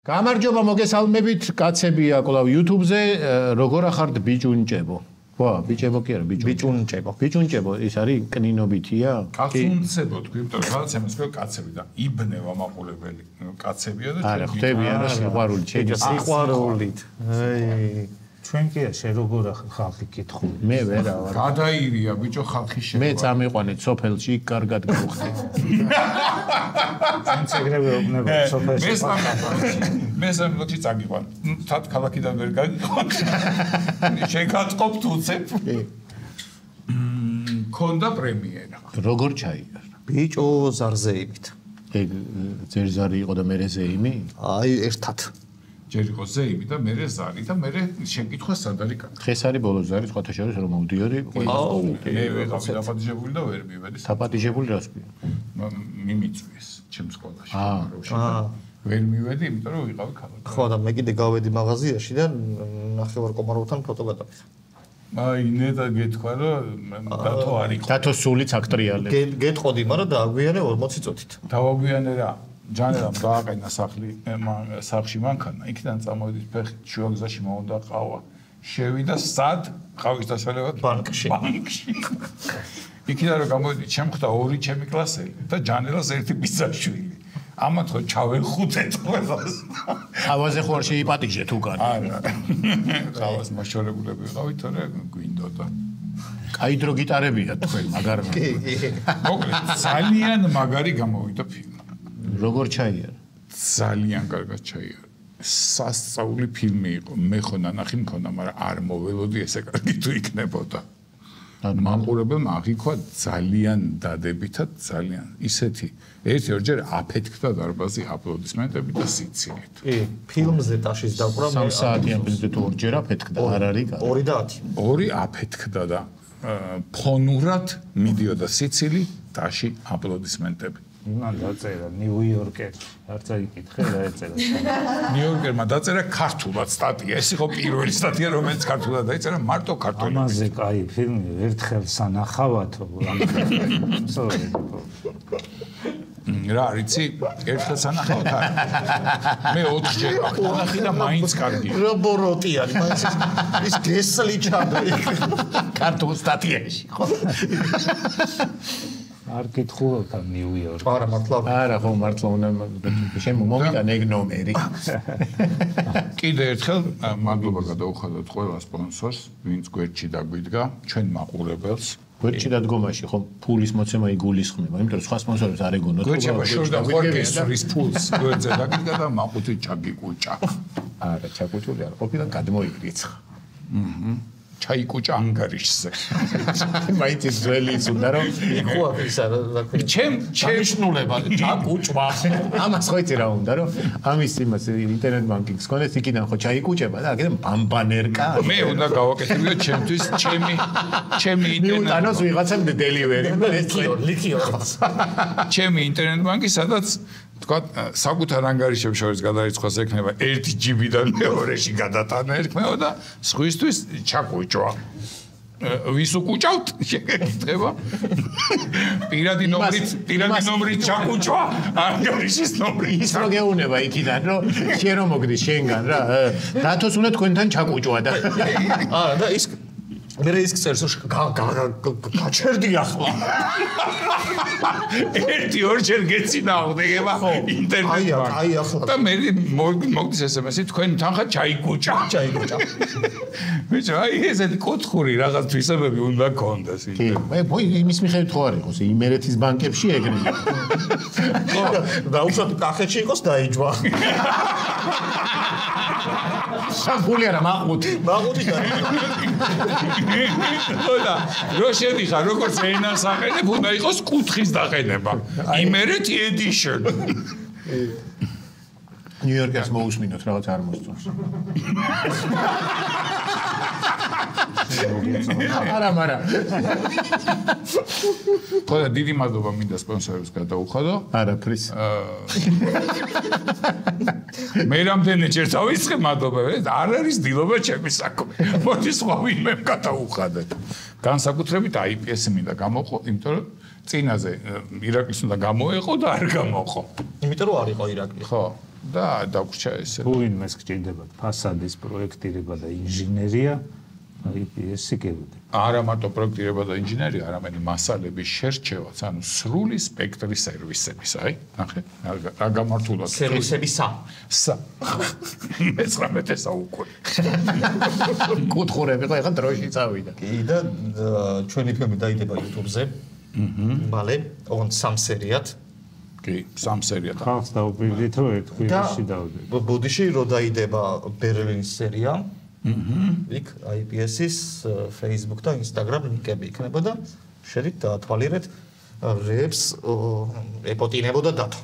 გამარჯობა მოგესალმებით კაცებია კლავ YouTube-ზე როგორ ახართ ბიჭუნჭებო ვა ბიჭებო კი არა ბიჭუნჭებო ის არის კნინობითია კაცუნცებო თქვი იმიტომ რომ რაღაც ამას ქვია კაცები და იბნევა მაყურებელი კაცებია და არა ხდებიან რა სიყვარული სიყვარულით აი ჩვენ კი შე როგორ ხალხი კითხული მე ვერა ვარ გადაირია ბიჭო ხალხი შე მე წამიყვანეთ სოფელში კარგად გავხდი ჩვენც ეგრევე ვუბნება სოფელში მე სამლოქში წაგიყვან თათ ქალაქიდან ვერ გაგიყვან შეგაწყობ თუცებ კონდა პრემიერა როგორ ჩაიგარ ბიჭო ზარზეიმით ეგ ზერზარი იყო და მერე ზეიმი აი ერთად ჯერ იყო ზეიმი და მერე ზარი და მერე შეკითხვა სად არის კაცი დღეს არის ბოლო ზარი სხვათა შორის რომ მოვდიოდი მე ვეღარ დაპატიჟებული და ვერ მივედი დაპატიჟებული რას ქვია მიმიწვიეს ჩემს სკოლაში ვერ მივედი იმიტომ რომ ვიყავი ქალაქში ხო და მე კიდე გავედი მაღაზიაში და ნახევარ კომაროვთან ფოტო გადავიხსნა აი ნეტა გეთქვა რომ დათო არ იყო დათო სულიც აქტრიალე გეტყოდი მაგრამ დააგვიანე 40 წუთით დავაგვიანე რა ჯანელამ დააყენა სახლში მანქანა იქიდან წამოვედი ფეხით შუაგზაში მომდა ყავა შევიდა სად ყავის დასალევად ბანკში იქიდან რომ გამოვედი ჩემხდა ორი ჩემი კლასელი და ჯანელას ერთი ბიძაშვილი ამათ ხო ჩავეხუთეთ ყველას ყავაზე ხო არ შეიპატიჟეთ უკან არა ყავას მოშორებულები ვიყავით თორე გვინდოდა კაი დრო გიტარებია თქვენ მაგარ მოკლედ ძალიან მაგარი გამოვიდა ფილმი როგორ ჩაიარა ძალიან კარგად ჩაიარა სასწაული ფილმი იყო მე ხო ნანახი მქონდა მაგრამ არ მოველოდი ესე კარგი თუ იქნებოდა მაყურებელმა აღიქვა ძალიან დადებითად ძალიან ისეთი ერთ-ერთჯერ აფეთქდა დარბაზი აპლოდისმენტებით და სიცილით კი ფილმზე ტაშის დაყრა 3 საათიან ფილმზე თუ ორჯერ აფეთქდა არ არის კარი 2 ორი აფეთქდა და ფონურად მიდიოდა სიცილი ტაში აპლოდისმენტები მან დაწერა ნიუ-იორკერ არ წაიკითხე რა ეწერა ნიუ-იორკერმა დაწერა ქართულად სტატია ეს იყო პირველი სტატია რომელიც ქართულად დაიწერა მარტო ქართულად ამაზე კაი ფილმი ერთხელ სანახავათო რა არიცი ერთხელ სანახავთ მე 4ჯერ ნახე და მაინც კარგია რობოროტი არის მაინც ის გესლი ჩადა ქართულ სტატიაში ხო არ გითხულობთ ამ ნიუ-იორკს. არა მართლა. არა ხო მართლა უნდა შემომიდან ეგ ნომერი. კიდე ერთხელ მადლობა გადაუხადოთ ყველა სპონსორს, ვინც გვერდში დაგვიდგა, ჩვენ მაყურებელს. გვერდში დადგომაში ხო ფულის მოცემა იგულისხმება, იმიტომ რომ სხვა სპონსორებს არ ეგონოთ. გვერდში შორდა ორკესტრის ფულს გვერდზე დაგიდგა და მაყუთი ჩაგიკუჭა. არა, ჩაკუჭული არ ყოფილა, გადმოიგრიცხა. ჩაიკუჭა ანგარიშზე. მაინც ის ძველი ის უნდა რომ იყო ისა რა ქვია. ჩემშნულება ჩაკუჭვა. ამას ხო იცი რა უნდა რომ ამის იმას ინტერნეტ ბანკინგს კონდეს იქიდან ხო ჩაიკუჭება და აქედან ბამბანერკა. მე უნდა გავაკეთებიო ჩემთვის ჩემი ინტერნეტ ანოს ვიღაცამ დელივერი. ლიქიო. ჩემი ინტერნეტ ბანკი სადაც თქვა საკუთარ ანგარიშებს შორის გადარიცხვას ექნება 1 GB-დან მეორეში გადატანა ერქმევა და სხვისთვის ჩაკუჭვა. ვის უკუჭავთ? შეგეკითხება. პირადი ნომრით ჩაკუჭვა, ანგარიშის ნომრით. ის რო გეუნება იქიდან რომ შენ რომ მოგდის შენგან რა. დათოს უნდა თქვენთან ჩაკუჭვა და არა და ის მე ის წერს გაჩერდი ახლა. ერთი ორჯერ გეცინააღმდეგება ინტერნეტ ბანკი. აი ახლა. და მე მოგდის SMS-ი თქვენ თანხა ჩაიკუჭა. ბიჭო, აი ესეთი კუთხური რაღაც თვისებები უნდა გქონდეს ინტერნეტ. მე იმის მიხედვით ხო არ იყოს იმერეთის ბანკებში ეგრე. ხო, და უშოთ კახეთში იყოს დაიჯვა. სამფული არა მაყუთი და ხოდა რო შედიხარ როგორც ენას აყენებ უნდა იყოს კუთხის დაყენება იმერეთი edition ნიუ-იორკერს მოусმინოთ რაღაც არ მოსწონს არა ხოდა დიდი მადლობა მინდა სპონსორებს გადაუხადო არაფრის მე რამდენჯერ დავიწყე მადლობა არ არის დილობა ჩემი საქმე მოდი სხვა ვინმე გადაუხადეთ განსაკუთრებით IPS მინდა გამოყო იმიტომ რომ წინაზე ირაკლის უნდა გამოეყო და არ გამოყო იმიტომ რომ არ იყო ირაკლი ხო და დაგვრჩა ესე. თუ ვინმეს გჭირდება ფასადის პროექტირება და ინჟინერია, IPS-ი გეუბნები. არა მარტო პროექტირება და ინჟინერია, არამედ მასალების შერჩევაც, ანუ სრული სპექტრი სერვისების, აი, ნახე, რა გამართულად. სერვისებისა. 19 საუკუნე. კუთხურები ხო ეხლა დროში წავიდა. კი და ჩვენი ფილმი დაიდება YouTube-ზე. მალე, ოღონდ 3 სერიად. კი, 3 სერიად. ხალხს დაუბრუნდით, რომ ერთ კვირაში დავდეთ. ბოდიში რო დაიდება ბერლინის სერია. იქ IPS-ის Facebook და Instagram ლინკები იქნება და შედით დაათვალიერეთ რეებს ეპოტინებოდა დათო.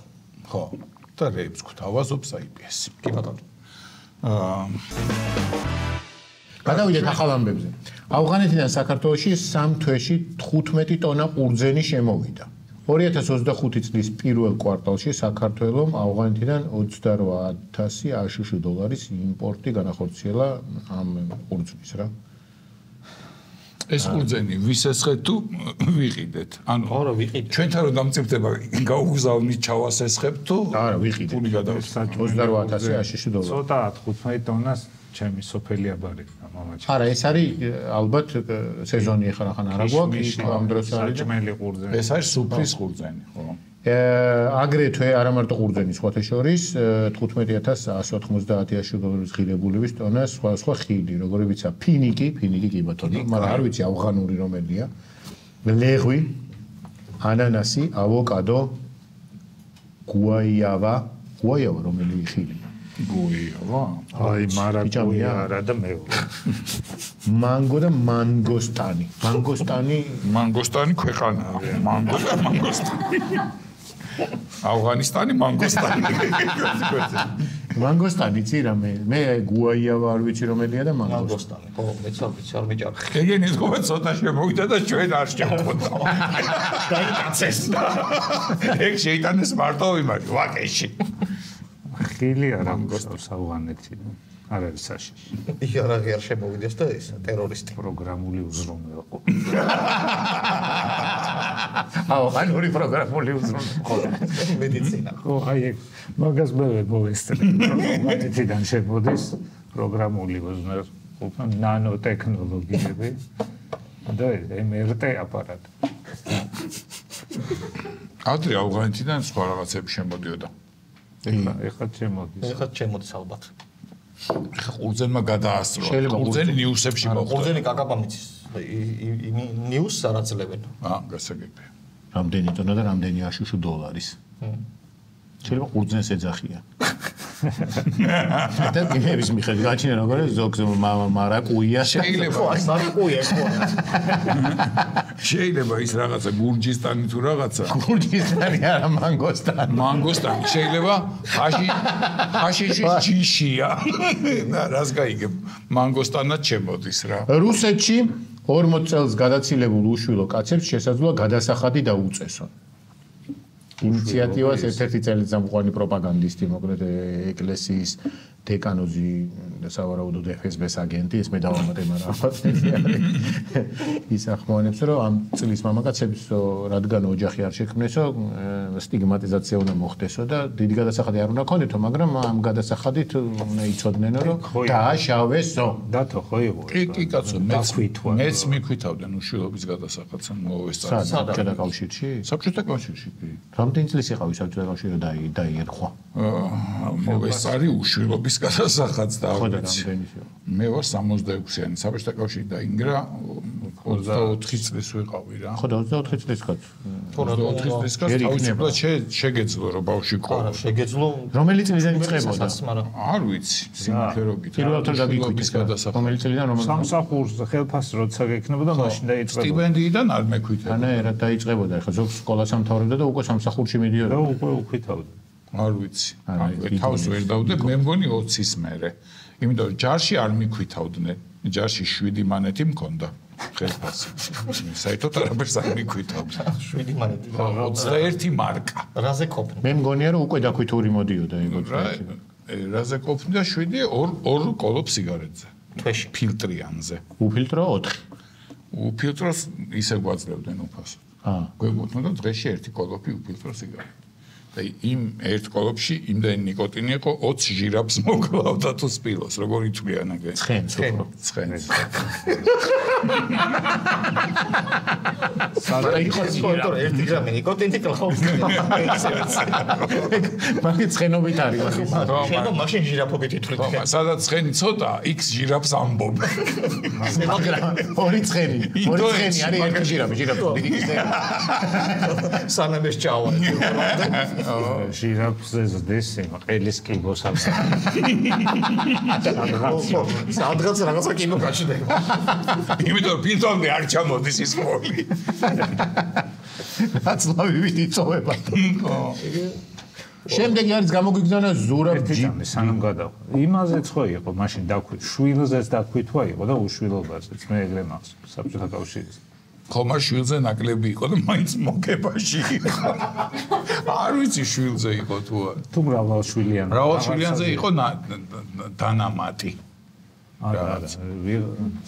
ხო, და რეებს გვთავაზობს IPS-ი. კი ბატონო. გადავიდეთ ახალ ამბებზე. ავღანეთიდან საქართველოში 3 თვეში 15 ტონა ყურძენი შემოვიდა. 2025 წლის პირველ კვარტალში საქართველომ ავღანეთიდან 28,000 აშშ დოლარის იმპორტი განახორციელა ამ ყურძნის რა. ეს ყურძენი ვისესხეთ თუ ვიყიდეთ? ანუ არა, ვიყიდეთ. ჩვენთან რომ დამწიფდება, გაუგზავნით ჩავასესხებ თუ არა, ვიყიდეთ. ფული გადავსხეთ. 28,000 აშშ დოლარი. ცოტა 15 ტონას ჩემი სოფელი აბარი მამაჩი. არა, ეს არის ალბათ სეზონი ახლა ხან არა გვაქვს, ამ დროს არის. საჭმელი ყურძენი. ეს არის სუფრის ყურძენი, ხო? აგრეთვე არა მარტო ყურძენი, სხვათა შორის 15,190 აშშ დოლარის ღირებულების ტონა სხვა ხილი, როგორებიცა ფინიკი კი ბატონო, მაგრამ არ ვიცი ავღანური რომელია. ლეღვი, ანანასი, ავოკადო, გუაიავა რომელი ხილი? გუაიავა. აი, მარაკუია არა და მეორე. მანგო და მანგოსტანი. მანგოსტანი ქვეყანაა. მანგოსტანი. ავღანისტანი მანგოსტანი. მანგოსტანი იცი რა მე გუაიავა არ ვიცი რომელია და მანგოსტანი. ხო, მეც არ ვიცი, არ მიჭარხე. ეგენის ყოლა ცოტა შემოვიდა და ჩვენ არ შევხვდა. დაიკაცეს. ეგ შეიტანეს მარტო იმაში, ვაკეში. ხილი არა მგონავს ავღანეთში. არ არის საშიში. იარაღი არ შემოვიდეს და ეს ტერორისტი. პროგრამული უზრუნველყო. ავღანური პროგრამული უზრუნველყო. მედიცინა. ხო, აი ეგ მაგას მე ვერ მოვესწრე. ავღანეთიდან შემოდის პროგრამული უზრუნველყო, ნანოტექნოლოგიები და MRT აპარატი. ადრე ავღანეთიდან სხვა რაღაცები შემოდიოდა. ეხლა შემოდის. ეხლა შემოდის ალბათ. ყურძენმა გადაასწრო. ყურძენი ნიუსებში მოხდა. ყურძენი კაკაბამიცის ნიუსს არ აძლევენ. გასაგებია. რამდენი ტონა და რამდენი აშშ დოლარის. შეიძლება ყურძენს ეძახიან. და იმების მიხედვით გაჩნია როგორ ზოგს მარაკუია შეიძლება აი მარაკუია ხო შეიძლება ის რაღაცა გურჯისტანი თუ რაღაცა გურჯისტანი არა მანგოსტანი შეიძლება ხაშიშის ჯიშია და რას გაიგებ მანგოსტანად შემოდის რა რუსეთში 40 წელს გადაცილებულ უშვილო კაცებს შესაძლოა გადასახადი დაუწესონ ინიციატივას ერთ-ერთი წელიწამყვანი პროპაგანდისტი მოკლედ ეკლესიის დეკანოზი და სავარაუდოდ FSB-ს აგენტი ეს მე დავამატე მაგრამ ის ახმოვანებს რომ ამ წლის მამაკაცებს რადგან ოჯახი არ შექმნესო სტიგმატიზაცია უნდა მოხდესო და დიდი გადასახადი არ უნდა ქონდეთო მაგრამ ამ გადასახადით უნდა იცოდნენ რომ დააშავესო დათო ხო იყო კი კაცო მეც მიკვითავდნენ უშვილობის გადასახადს მოვესწრა საბჭოთა კავშირში საბჭოთა კავშირში კი რამდენი წლის იყავი საბჭოთა კავშირში დაიერხვა მოვესწარი უშვილობის გადასახადს და მე ვარ 66-იანი საბჭოთა კავშირში დაინგრა 24 წლის ვიყავი რა ხო 24 წლის კაც 24 წლის კაც თავისუფლად შეგეძლო რომ ბავშვი ყო არა შეგეძლო რომელი წლიდან იწყებოდა არ ვიცი სიმართლეობით პირველად დაგიკვირდეს გადასახადი რომელი წლიდან რომელი სამსახურს ხელფასი როცა გექნებოდა მაშინ დაიწყებოდა სტიპენდიიდან არ მეკვითებოდა ანაერად დაიწყებოდა ეხლა ზოგ სკოლას ამთავრებდა და უკვე სამსახურში მიდიოდა და უკვე უკვითავდა არ ვიცი თავს ვერ დავდებ მე მგონი 20-ის მერე იმიტომ რომ ჯარში არ მიკვითავდნენ ჯარში 7 მანეთი მქონდა ხელფასი საერთოდ არაფერს არ მიკვითავდა 7 მანეთი 21 მარკა რაზე ყოფნა მე მგონია რომ უკვე დაქვითური მოდიოდა ეგოც რაზე ყოფნა 7 ორ კოლოფ სიგარეტზე თვეში ფილტრიანზე უფილტრო 4 უფილტროს ისე გვაძლევდნენ უფასოდ გვეკუთვნოდა დღეში 1 კოლოფი უფილტრო სიგარეტი და იმ ერთ კოლოფში იმდენი ნიკოტინი იყო 20 ჟირაფს მოკლავდა თუ სპილოს, როგორ ითვლიან აგე? ცხენს უფრო. ცხენს. სადა იყო ჟირაფი. 1 გრამი ნიკოტინი კლავს. მაგით ცხენობით არის მაგის. შენ მაშინ ჟირაფობით ითვლით. ხო, სადაც ცხენი ცოტა, იქ ჟირაფს ამბობ. მაგრამ ორი ცხენი არის ერთი ჟირაფი დიდი გიზე. სანამ ეს ჭავა. ჟირაფზე ზრდის ყელის კიბოს აქვს. სადღაც რაღაცა კიბო გაჩნდება. იმიტომ პირდაპირ არ ჩამოდის ის პოლი. აცლავივით იწოვება. შემდეგი არის გამოგვიგზავნა ზურაბ ჯიბი. სანამ გადავა. იმაზეც ხო იყო, მაშინ დაქვით, შვილზეც დაქვითვა იყო და უშვილობაზეც. მე ეგრე მახსოვს საბჭოთა კავშირის. ხომ შვილზე ნაკლები იყო და მაინც მოგებაში იყო. არ ვიცი შვილზე იყო თუ არა. თუ მრავალშვილიანი. მრავალშვილიანზე იყო დანამატი. არა,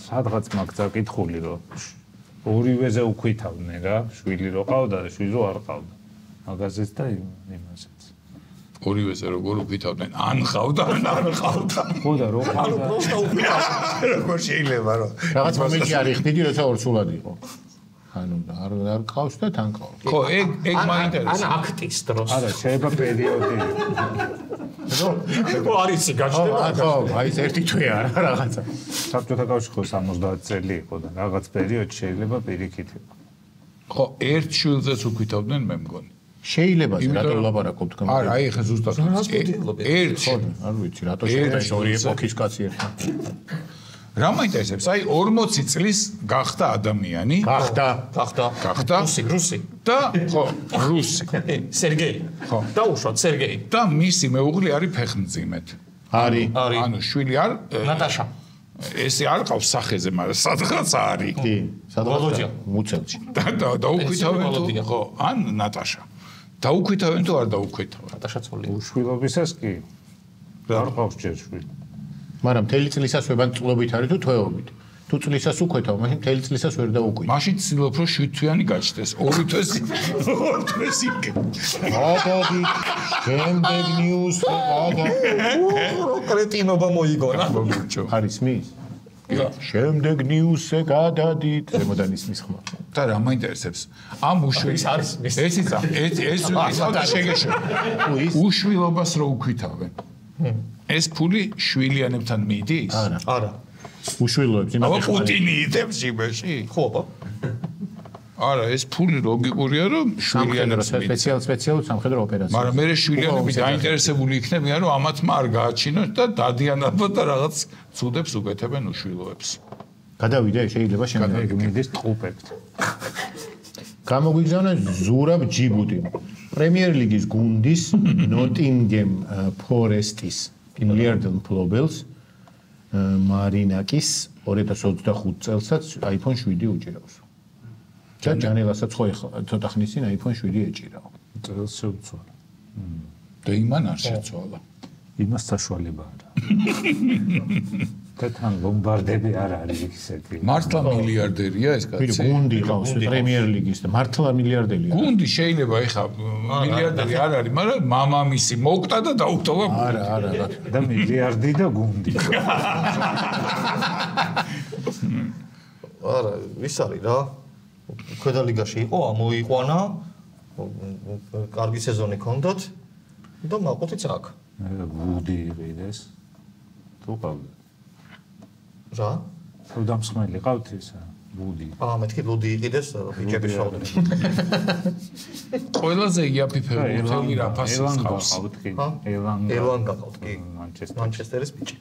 სადღაც მაგ წაკითხული რომ ორივეზე უკვითავდნენ რა, შვილი რო ყავდა და შვილი რო არ ყავდა. მაგაზეც და იმაზეც. ორივეზე როგორ უკვითავდნენ? ან ყავდა, ან არ ყავდა. ხო და რო ყავდა. ანუ პროსტა უკვითავდა. როგორ შეიძლება რომ რაღაც მომენტში არ იხდიდი, როცა ორსულად იყო. ანუ არ ყავს და თან ყავს. ხო, ეგ მაინტერესებს. ან აქტის დროს. არა, შეიძლება პერიოდი. ხო, არის გაჩნდება. ხო, აი ეს ერთი თვე არა რაღაცა. საბჭოთა კავშირი ხო 70 წელი იყო და რაღაც პერიოდში შეიძლება პირიქით იყო. ხო, ერთ შვილზეც უკვითავდნენ მე მგონი. შეიძლება რატო ვლაპარაკობთ თქვენ? არა, აი ხა ზუსტად. ერთ ხო, არ ვიცი, რატო შეიძლება ეს ორი ეპოქის კაცი ერთად. რა მაინტერესებს? აი 40 წლის გახდა ადამიანი. გახდა. რუსი. და ხო, რუსი. სერგეი. ხო. დაუშვათ სერგეი. და მისი მეუღლე არის ფეხმძიმედ. არის. ანუ შვილი არ ნატაშა. ესე არ ყავს სახეზე, მაგრამ სადღაც არის. კი, ვოლოდია. მუცელში. და უკვითავენ თუ ხო, ან ნატაშა. და უკვითავენ თუ არ დაუკვითავენ? ნატაშა ცოლი. უშვილობისას კი. არ ყავს ჯერ შვილი. მაგრამ მთელი წლისას ვებან წლობით არის თუ თვეობით. თუ წლისას უკეთავ, მაშინ მთელი წლისას ვერ დაუკვირ. მაშინ ცდილობ რომ 7 თვიანი გაჩნდეს. 2 თვეს იქ. აბადი, შემდეგ ნიუს, კრეტინობა მოიგონა. არის მის? შემდეგ ნიუსზე გადადით. ზემოდან ისმის ხმა. და რა მაინტერესებს? ამ უშვილს არის მის. ეს შეგეშო. უშვილობას რო უკვითავენ. ეს ფული შვილიანებთან მიდის? არა. უშვილოებს იმას აბა პუტინი იდებს იმაში? ხო, აბა. არა, ეს ფული ლოგიკურია რომ შვილიანებს მიდის. სპეციალურ სამხედრო ოპერაციას. მაგრამ მე შვილიანები დაინტერესებული იქნებიან რომ ამათმა არ გააჩინოს და დადიან ალბათ და რაღაც ცუდებს უკეთებენ უშვილოებს. გადავიდე, შეიძლება შემდეგ მიდის ტყუპებთ. გამოგვიგზავნა ზურაბ ჯიბუტი. პრემიერ ლიგის გუნდის ნოტინგემ ფორესტის მილიარდელ მფლობელს მარინაკის 2025 წელსაც iPhone 7 უჭირავს. ჯანელასაც ხო ცოტა ხნის წინ iPhone 7 ეჭირაო. წელს შეუცვალა. და იმან არ შეცვალა. იმას საშუალება არა. და თან ლომბარდები არ არის ისეთი. მართლა მილიარდერია ეს კაცი? გუნდი ყავს პრემიერ ლიგის და მართლა მილიარდელია. გუნდი შეიძლება ეხა მილიარდერი არ არის, მაგრამ მამამისი მოკტა და დაუტოვა. არა. და მილიარდი და გუნდი. არა, ვის არის რა? ქვედა ლიგაში იყო, ამოიყვანა. კარგი სეზონი ჰქონდათ და მაყუთიც აქ. ვუდი იყიდეს. თუ ყავდა. რა? თუ დამსხმელი ყავთ ისა? ვუდი. მეთქი ლუდი იყიდეს ბიჭები შევდნენ. ყველაზე იაფი ფეხბურთელი რა ფასის ხავს? ელან გყავთ კი. მანჩესტერის ბიჭი.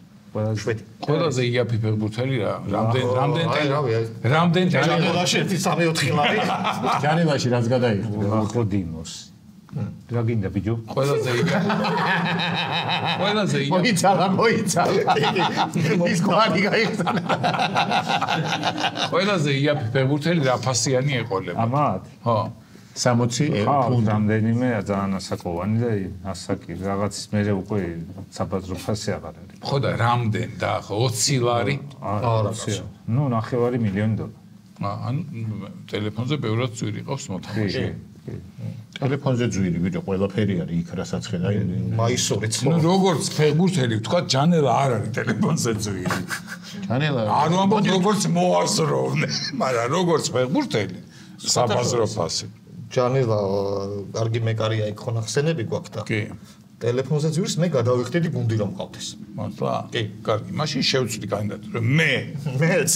ყველაზე იაფი ფეხბურთელი რა? რამდენ ჯანელაში 3-4 ლარი. ჯანელაში რაც გადაიხდა. ხოდინოს. რა გინდა ბიჭო? ყველაზე იაფი. მოიცალა. ის გვარი გაიხსნა. ყველაზე იაფი ფეხბურთელი რა ფასიანი ეყოლება? ამათ? ხო. 60 ფუნტ რამდენიმე ძალიან ასაკოვანი და ასაკი რაღაცის მერე უკვე საბაზრო ფასი აღარ არის. ხო და რამდენ და 20 ლარი? არა, ნუ $9 მილიონი. ანუ ტელეფონზე ბევრად წვირი ყავს მოთამაშე. ტელეფონზე ძვირი ვიდეო ყველაფერი არის იქ რასაც ხედავ მაისურიც ნუ როგორც ფეხბურთელი ვთქვა ჯანელა არ არის ტელეფონზე ძვირი ჯანელა არ ვამბობ როგორც მოასროვნე მაგრამ როგორც ფეხბურთელი საბაზრო ფასი ჯანელა კარგი მეკარია იქ ხო ნახსენები გვაქვს და კი ტელეფონზე ძვირს მე გადავიხდიდი გუნდი რომ მყავდეს მართლა კი კარგი მაშინ შევწვდი კანდიდატურა მეც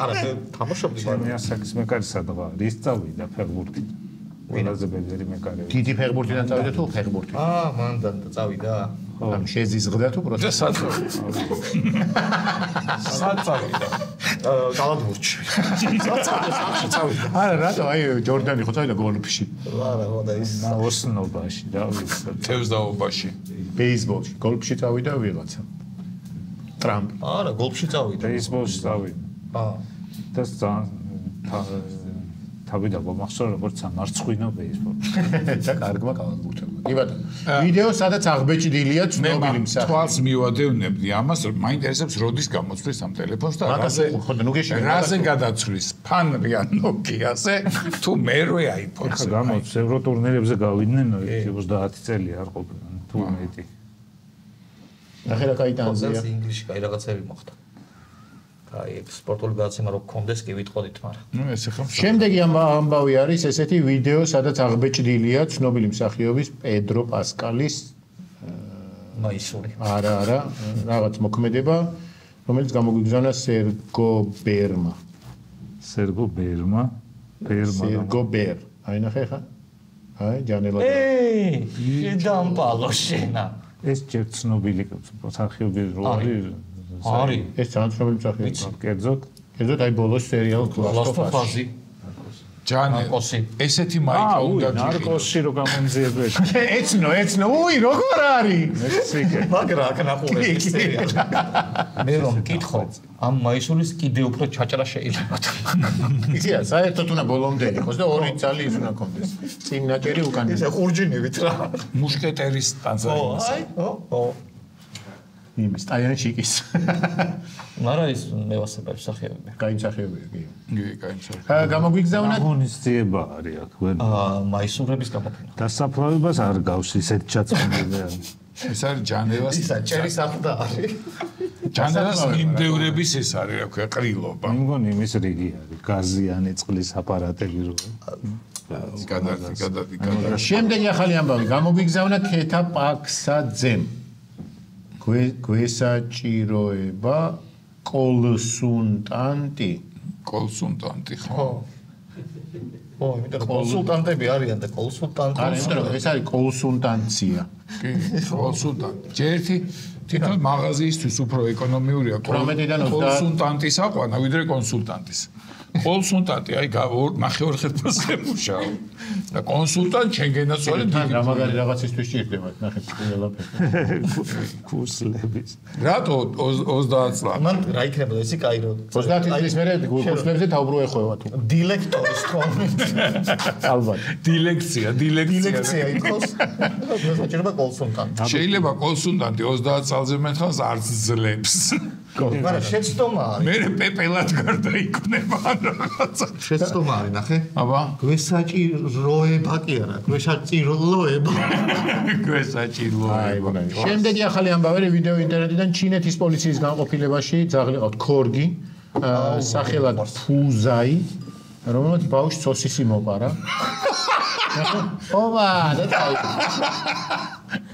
არა მე თამაშობდი მე ასაკის მეკარი სადღა რის წავიდა ფეხბურთი ყველაზე ბედერი მეკარი დიდი ფეხბურთიდან წავიდა თუ ფეხბურთი მანდან და წავიდა ანუ შეზიზღდა თუ პროცესი საწავიდა კალათბურთში წავიდა არა რატო აი ჯორდანი ხო წავიდა გოლფში არა ხო და ის ოსნობაში რა ვიცი თევზაობაში ბეისბოლში გოლფში წავიდა ვიღაცა ტრამპი არა გოლფში წავიდა ბეისბოლში წავიდა და თავი დაგომახსოვრა როგორც სამარცხვინო ბეისბოლი და კარგმა კალათბურთელმა კი ბატონო ვიდეო სადაც აღბეჭდილია ცნობილი მსახიობი თვალს მივადევნებდი ამას მაინტერესებს როდის გამოცვლის ამ ტელეფონს და რაზე გადაცვლის ფანრი ან ნოკიაზე თუ მერვე აიფონზე გამოც ევროტურნირებზე გავიდნენ 30 წელი არ ყოფილა თუ მეტი ნახე რა кай ტანზია ინგლისში кай რაღაცები მოხდა აი სპორტული გადაცემა რო გქონდეს კი ვიტყოდით მაგრამ ნუ ეს ახლა შემდეგი ამბავი არის ესეთი ვიდეო სადაც აღბეჭდილია ცნობილი მსახიობის პედრო პასკალის მაისური არა რაღაც მოქმედება რომელიც გამოგვიგზავნა სერგო ბერმა აი ნახე ხა აი ჯანელა შედამპალო შენა ეს ჯერ ცნობილი მსახიობი რო არის ეს ცნობილი მსახიობი კერძოდ აი ბოლოს სერიალ ლასტოფაზი ჯანე ესეთი მაიკა უნდა ნარკოსი რო გამომძიებდა ეცნო უი როგორ არის მაგრა აქ ნახულე სერიალი მე რომ მკითხო ამ მაისურის კიდე უფრო ჩაჭრა შეიძლება იცია საერთოდ უნდა ბოლომდე იყოს და ორი ძალი ის უნდა კონდეს წინ ნაჭერი უკან ისე ხურჯინებით რა მუშკეტერის ტანზანიას იმის ტაიანშიკის მაგრამ ის მევასებები სახეობები კაი მსახიობია კი კაი მსახიობია გამოგვიგზავნა ღონისძიება არის აქ ვერ მაისურების გამოფენა დასაფლავებას არ გავს ისეთ ჩაწმენდია ეს არის ჯანელას ისა ჭერის ახდა არის ჯანელას მიმდევრების ეს არის რა ქვია ყრილობა მე მგონი იმის რიგი არის გაზიანი წყლის აპარატები რო გადადი შემდეგი ახალი ამბავი გამოგვიგზავნა ქეთა პაქსაძემ გვესაჭიროება კონსულტანტი ხო იმიტომ კონსულტანტები არიან და კონსულტანტი ეს არის კონსულტანცია კი კონსულტანტი ჯერთი თვითონ მაღაზიისთვის უფრო ეკონომიურია კონსულტანტის აყვანა ვიდრე კონსულტანტის კონსულტანტი აი ნახევარ ხელფასზე ემუშაო და კონსულტანტ ჩენგენაცვალე დიდი რამაგარი რაღაცისთვის ჭირდება ნახე ყველაფერი კურსლების რატო 30 წლად მან რა იქნება ესი კაირო 30 წლის მერე კურსლებზე თავბრუ ეხვევა თუ დილექტორის თქო ალბათ დილექცია იყოს საჭიროება კონსულტანტი შეიძლება კონსულტანტი 30 წელზე მეტხანს არც ძლებს მაგრამ შეცდომა არის მე პეპელად გარდაიქნება რაღაცა შეცდომა არის ნახე აბა გვესაჭიროება კი არა გვესაჭიროება შემდეგი ახალი ამბავი ვიდეო ინტერნეტიდან ჩინეთის პოლიციის განყოფილებაში ძაღლი ყავთ ქორგი სახელად ფუზაი რომელიც ბავშვს სოსისი მოპარა ობა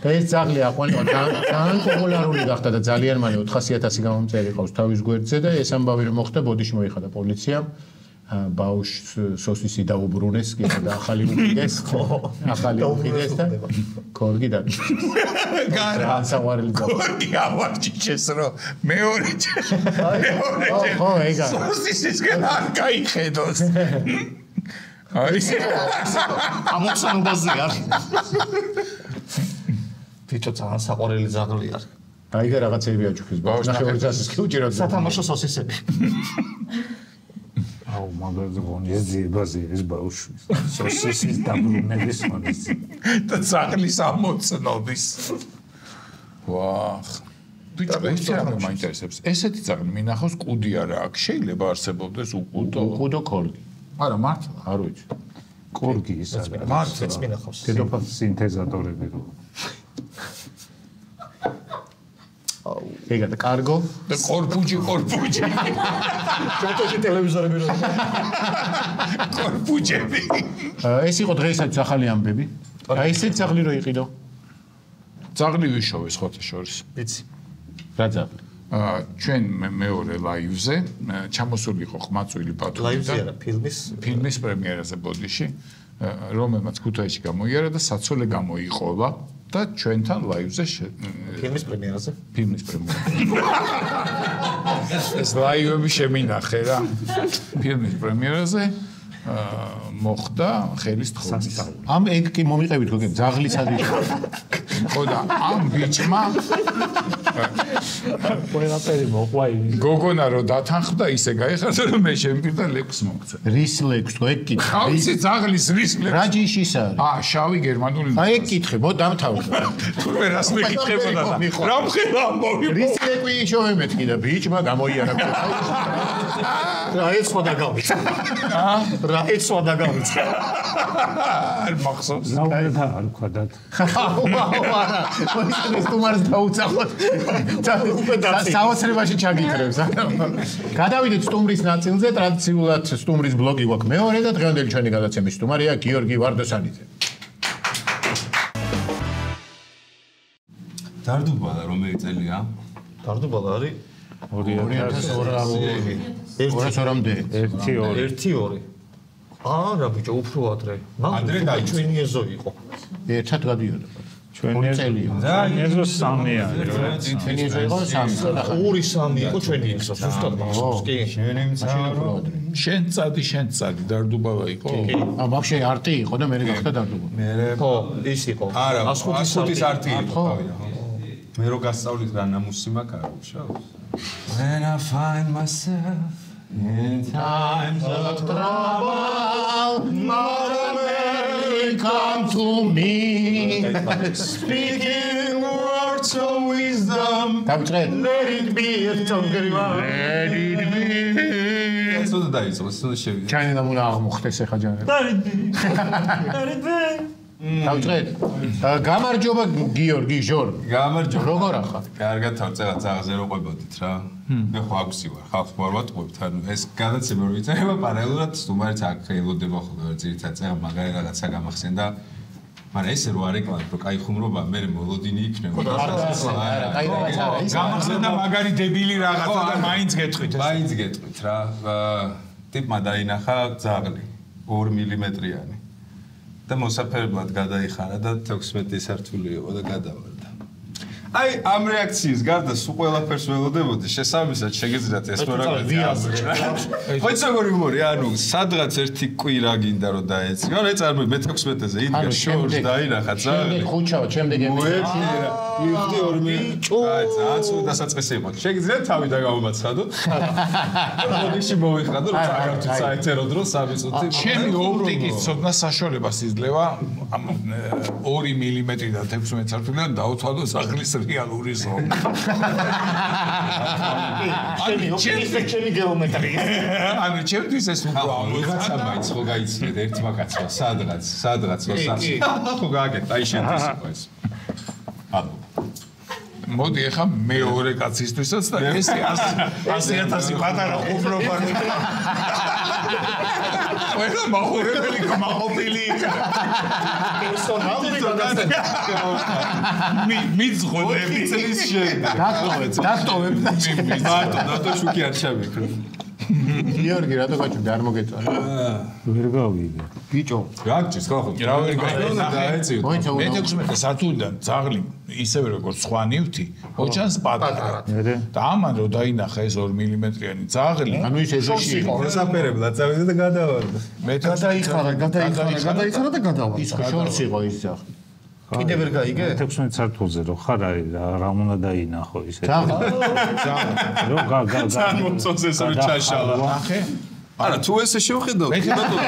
და ეს ძაღლი აყვანილ ძალიან პოპულარული გახდა და ძალიან მალე 400,000 გამომწერი ყავს თავის გვერდზე და ეს ამბავი რომ მოხდა ბოდიში მოიხადა პოლიციამ ბავშვს სოსისი დაუბრუნეს კი და ახალი უკიდეს და ქორგი და გარა საوارელი ქორგი ავარჯიშეს რომ მეორე ხო ეგა სოსისისგან არ გაიხედოს აი ამოხსნებაზე არ თვითონ ძალიან საყვარელი ძაღლი არის აი და რაღაცები აჩუქეს ბავშვს ნახევარ წასის კი უჭიროთ სათამაშო სოსისები აუ მაგაზე ღონისძიებაზე ეს ბავშვი სოსისის დაბრუნების ღონისძიება და ძაღლის ამოცნობის ვახ ბიჭო ეს რა მაინტერესებს ესეთი ძაღლი მინახავს კუდი არა აქ შეიძლება არსებობდეს უკუდო ქორგი არა მართლა არ ვიცი კორგი ის არის. მართლაც მინახავს. დედოფალ სინთეზატორები რო. ეგა და კარგო და ყორფუჯი. ჯატოში ტელევიზორები რო. ყორფუჯები. ეს იყო დღესაც ახალი ამბები. აი ესეც ძაღლი რო იყიდო. ძაღლი ვიშოვე სხვათა შორის. ვიცი. რა ძაღლი? ჩვენ მეორე ლაივზე ჩამოსული იყო ხმაწვილი ბატონი. ლაივზე არა, ფილმის პრემიერაზე ბოდიში, რომელმაც ქუთაისში გამოიარა და საცოლე გამოიყოლა და ჩვენთან ლაივზე ფილმის პრემიერაზე. ეს ლაივები შემინახე რა. ფილმის პრემიერაზე მოხდა ხელის თხოვნით. ამ ეგ კი მომიყევით გოგებ ძაღლის ადი. ხო და ამ ბიჭმა ყველაფერი მოყვა იმის. გოგონა რო დათანხმდა ისე გაიხარდა რომ მე შემპირდა ლექს მომქცა. რის ლექს თუ ეგ კითხე. ხავსი ძაღლის რის ლექს. რა ჯიშის არის? შავი გერმანული. აი ეგ კითხე, მო დამთავრდა. თურმე რას მეკითხებოდა და რა მხელა ამბავი. რის ლეკვი ისოვე მეთქი და ბიჭმა გამოიარა. რა ეცვა და გავიწყე. რა ეცვა და გავიწყე. არ მახსოვს. ნაუდა არ ვქადათ. არა, მოიწონეს თუმარს დაუცახოთ. საოცრებაში ჩაგიქრებს. გადავიდეთ სტუმრის ნაწილზე, ტრადიციულად სტუმრის ბლოგი გვაქვს მეორე და დღევანდელი ჩვენი გადაცემის სტუმარია გიორგი ვარდოსანიძე. დარდუბალა რომელი წელია? დარდუბალა არის 2002-მდე. 1-2. არა ბიჭო, უფრო ადრე. ადრე დაიწყო. ჩვენი ეზო იყო. ერთად გადიოდა. ჩვენი ეზო 3 არის. ჩვენი ეზო იყო 3. 2-3 იყო ჩვენი ეზო. ზუსტად მახსოვს კი. შენი მცარო. შენ წადი დარდუბალა იყო? აა ბავშვი არტი იყო და მე გახდა დარდუბალა. ხო, ის იყო. არა, 105-ის არტი იყო. მე რო გასწავლით რა ნამუსი მაქვს არ უშავს. When I find myself in times of trouble, Mother Mary come to me, speaking words of wisdom, დავწყეთ. Let it be a tongue. სულ დაიწყო, სულ შევიდა. ჩაინა და უნდა აღმოხდეს ახლა ჯანე. დავწყეთ. გამარჯობა გიორგი ჟორ. გამარჯობა. როგორ ახლა? კარგად თავწევა ძაღლზე რო ყვებოდით რა. მე ხო აგვსი ვარ, ხალხს ვარ ვატყობთ, ანუ ეს გადაცემა რო ვიწერება პარალელურად სტუმარიც აქ ელოდება ხოლმე ძირითადად წეღ მაგარი რაღაცა გამახსენდა. მაგრამ ესე რო არ ეკლავ, რო кай ხუმრობა, მე მოლოდინი იქნება. კაი რაღაცა არის. გამახსენდა მაგარი დებილი რაღაცა და მაინც გეტყვით. მაინც გეტყვით რა. ტიპმა დაინახა ძაღლი 2 მმ-იანი. და მოსაფერებლად გადაიხარა და 16 სართული იყო და გადავარდა. აი ამ რეაქციის გარდა სულ ყველაფერს ველოდებოდი, შესაბამისად შეგეძინათ ეს პროგრამა. ხო როგორი უმორი, ანუ სადღაც ერთი კვირა გინდა რომ დაეწიო. ანუ ეწარმოი მე 16-ზე იდგა შორს დაინახა ძაღლი. ხუჩაო, შემდეგ მოეჩერა. იხდი 2 აი ძაცუ დასაწყისი იყო. შეგეძინათ თავი და გამომაცხადოთ. მოდიში მოვიხადო რომ წაგავთ საერთო დროს 3 წუთი. ჩემი ოპტიკის ცოდნა საშუალებას იძლევა ამ 2 მმ და 16 სართულიდან დაუცვალო სახლის რეალური ზონა. ჩემი გეომეტრია. ანუ ჩემთვის ეს უბრალოდ ვიღაცა მაინც ხო გაიცნეთ ერთმა კაცმა სადღაც ხო ხო გააკეთე აი შენთვის იყო ეს. ანუ მოდი ახლა მეორე კაცისთვისაც და ეს 100,000 პატარა ხუმრობა. ყველა მაყურებელი გამოყოფილი. პერსონალური გადაცემა. მიძღოდები. დატოვებ და მარტო შუქი არ ჩამიქრო. გიორგი რატო გაჭირდა არ მოგეწონა? ვერ გავიგე. ბიჭო, გააგჭირს ხო ხო? რა ვერ დაეწიო. მე 16 სართულიდან ძაღლი ისევე როგორც სხვა ნივთი, ოჯანს პატარა. და ამან რო დაინახა ეს 2 მმ-იანი ძაღლი, ანუ ის ეზოში იყო. მოსაფერებლად წავიდა და გადავარდა. მე გადაიხარა და გადავარდა. ის ხო შორს იყო ის ძაღლი. კიდევ ვერ გაიგე? 16 სართულზე რო ხარ აი რა უნდა დაინახო ისე. ძაღლი. რო წარმოწოს ეს რო ჩაშალა. ნახე? არა თუ ესე შევხედავ, ბატონო.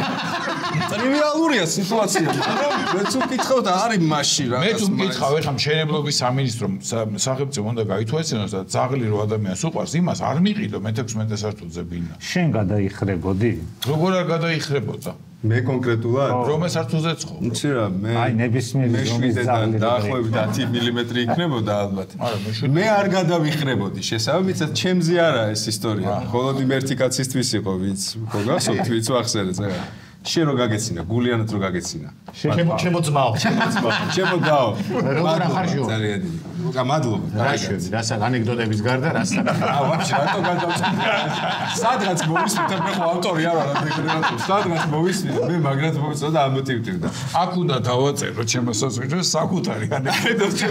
ტრივიალურია სიტუაცია. მეც ვკითხავ და არის მასში რა. მეც ვკითხავ, ეხლა მშენებლობის სამინისტრო სახელმწიფო უნდა გაითვალისწინოს და ძაღლი რო ადამიანს უყვარს, იმას არ მიყიდო მე-16 სართულზე ბინა. შენ გადაიხრებოდი? როგორ არ გადაიხრებოდა? მე კონკრეტულად რომელ სართულზე ცხო? იცი რა, მე აი ნებისმიერი ზომის ძაღლი დაახლოებით 10 მმ იქნებოდა ალბათ. მე არ გადავიხრებოდი, შესაბამისად, ჩემზე არა ეს ისტორია. მხოლოდ იმ ერთი კაცისთვის იყო, ვინც გოგასობთ, ვინც ვახსენეთ რა. შენ რო გაგეცინა, გულიანად რო გაგეცინა. ჩემო ძმაო. ჩემო დაო. როგორ ახარჯო? ძალიან დიდი. მადლობა. რასაც ანეკდოტების გარდა რასაც ვაფშე რატო გადავწყვიტე? სადღაც მოვისმით, მე ხო ავტორი არ ვარ, სადღაც მოვისმით, მე მაგრად მოვისმით და ამოტივტივდა. აქ უნდა დავაწერო ჩემო საზღვარგარეთ საკუთარი ანეკდოტი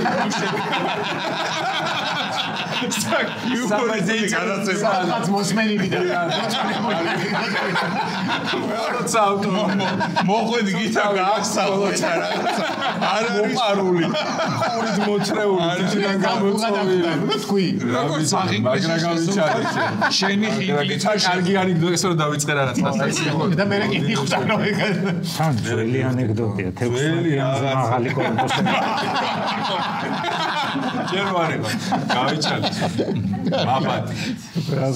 სადღაც მოსმენილი და მოხვედი გითა გაახსალოთ რაღაცა არ არის პარული ხურით მოწრეული თვითონ გამოწვეული თქვი როგორც აღინგლისში შენი ხინკლით კარგი ანეკდოტის რო დავიწყე რაღაცა და მე კიდე ხსანო თან ძველი ანეკდოტია 16 მაღალი კორპუსი ჯერ ვარ გავიჩალე აბატი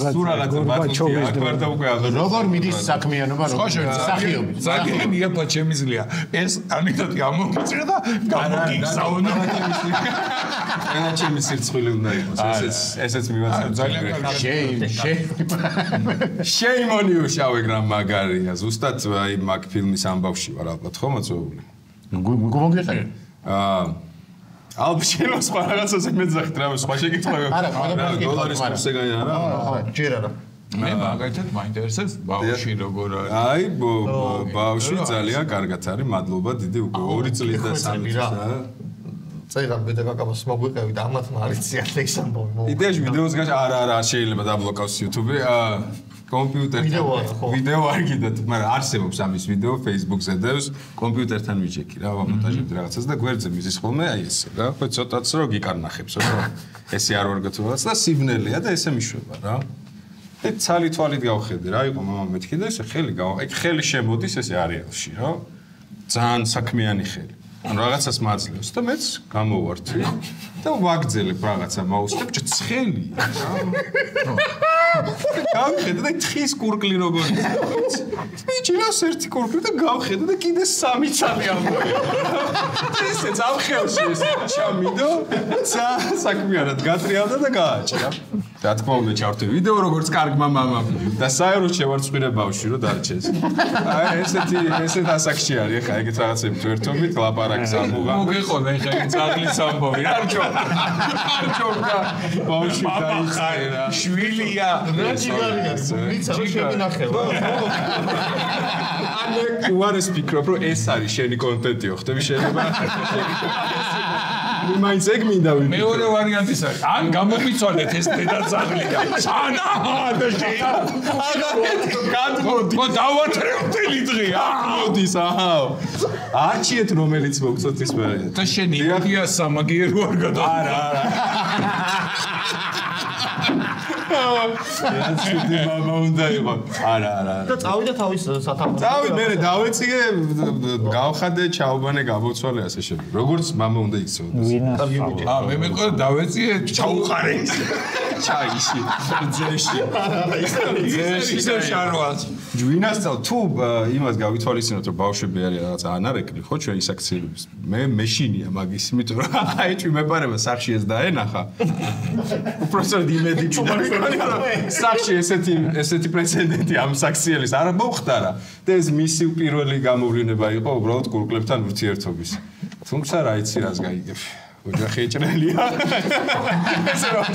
სულ რაღაცა ბატონი აქ ვარ და უკვე აღარ როგორ მიდის საქმიანობა როგორ სახიობი ძალიან იაფა ჩემიზლია ეს ანეკდოტი ამოგიწრა და გამოგიგზავნო ენა ჩემი სირცხვილი უნდა იყოს ესეც მივაცნობ ძალიან კარგი shame on you შავეგრამ მაგარია ზუსტად აი მაგ ფილმის ამბავში ვარ ალბათ ხო მოწვეული გუგოგიეთაგე ალბათ შენ სხვა რაღაცაზე მეძახით რა სხვა შეკითხვები არა დოლარის კურსეგანი არა ჯერ არა მე მაგალითად მაინტერესებს ბავშვი როგორ არის აი ბავშვი ძალიან კარგად არის მადლობა დიდი უკვე 2 წლის და 3 წლის რა წეგან ბედაკაკაბას მოგვიყევი და ამათმა არიციან ეს ამბავი იდეაში ვიდეოს გაშ არა შეიძლება დაბლოკავს YouTube-ი კომპიუტერთან ვიდეო არ გიდათ მაგრამ არსებობს ამის ვიდეო Facebook-ზე დევს კომპიუტერთან ვიჩეკი რა ვამონტაჟებდი რაღაცას და გვერდზე მიზის ხოლმე აი ესე რა ხო ცოტაც რო გიკარნახებს რა ესე არ ვარ გათხოვაც და სივნელია და ესე მიშვება რა ეს ცალი თვალით გავხედე რა იყო მამა მეთქი და ესე ხელი აი ხელი შემოდის ესე არეალში რა ძალიან საქმიანი ხელი ანუ რაღაცას მაძლევს და მეც გამოვართვი და ვაგძელებ რაღაცა მაუსტებ ცხელი გავხედე და თხის კურკლი როგორ ის მიჭირავს ერთი კურკლი და გავხედე და კიდე 3 ცალი ამბობ ესეც ამ ხელში ეს ჩამიდო საქმიანად გატრიალდა და გააჭრა და თქმა უნდა ჩავთვი ვიდეო როგორც კარგმა მამამ და საერთოდ შევარცხვირე ბავშვი რომ დარჩეს აი ესეთ ასაკში არის ხა ეგეთ რაღაცები თვერთობით ლაპარაკს ამბობა მოგეყოლა ხა ეს ძაღლის ამბავი არ ჩოქა ბავშვი დაიწერა შვილია რა ჯიგარია მიცა რომ შევინახევა ანუ უარეს ფიქრობ რომ ეს არის შენი კონტენტიო ხდები შეიძლება მაინც ეგ მინდა ვიფიქრო მეორე ვარიანტის არის ან გამომიცვალეთ ეს დედა ძაღლია სანა და გადმოდი ხო დავათრევდელი დღე მოდის აჰა არჩიეთ რომელიც მოგწოთის მე და შენი იდეა სამაგიერო არ გადა არა ეს მამა უნდა იყოს არა და წავიდა თავის სათამაშო წავი მე დავეწიგე გავხადე ჩაუბანე გამოცვალე ასე შემდეგ როგორც მამა უნდა იქცეოდეს მე მეყოლა დავეწიგე ჩაუყარე ჩაიში ძეში ისე შარვას ჯვინასწავ თუ იმას გავითვალისწინოთ რომ ბავშვები არის რაღაც ანარეკლი ხო ჩვენ ის აქციელებს მე მეშინია მაგის იმიტომ რომ აი ჩვენ მეპარება სახში ეს დაენახა უბრალოდ იმედი სახში ესეთი პრეცედენტი ამ საქციელის არ მოხდარა და ეს მისი პირველი გამოვლინება იყო უბრალოდ კურკლებთან ურთიერთობის თუმცა რა იცი რას გაიგებ ოჯახი ეჭრელია ესე რომ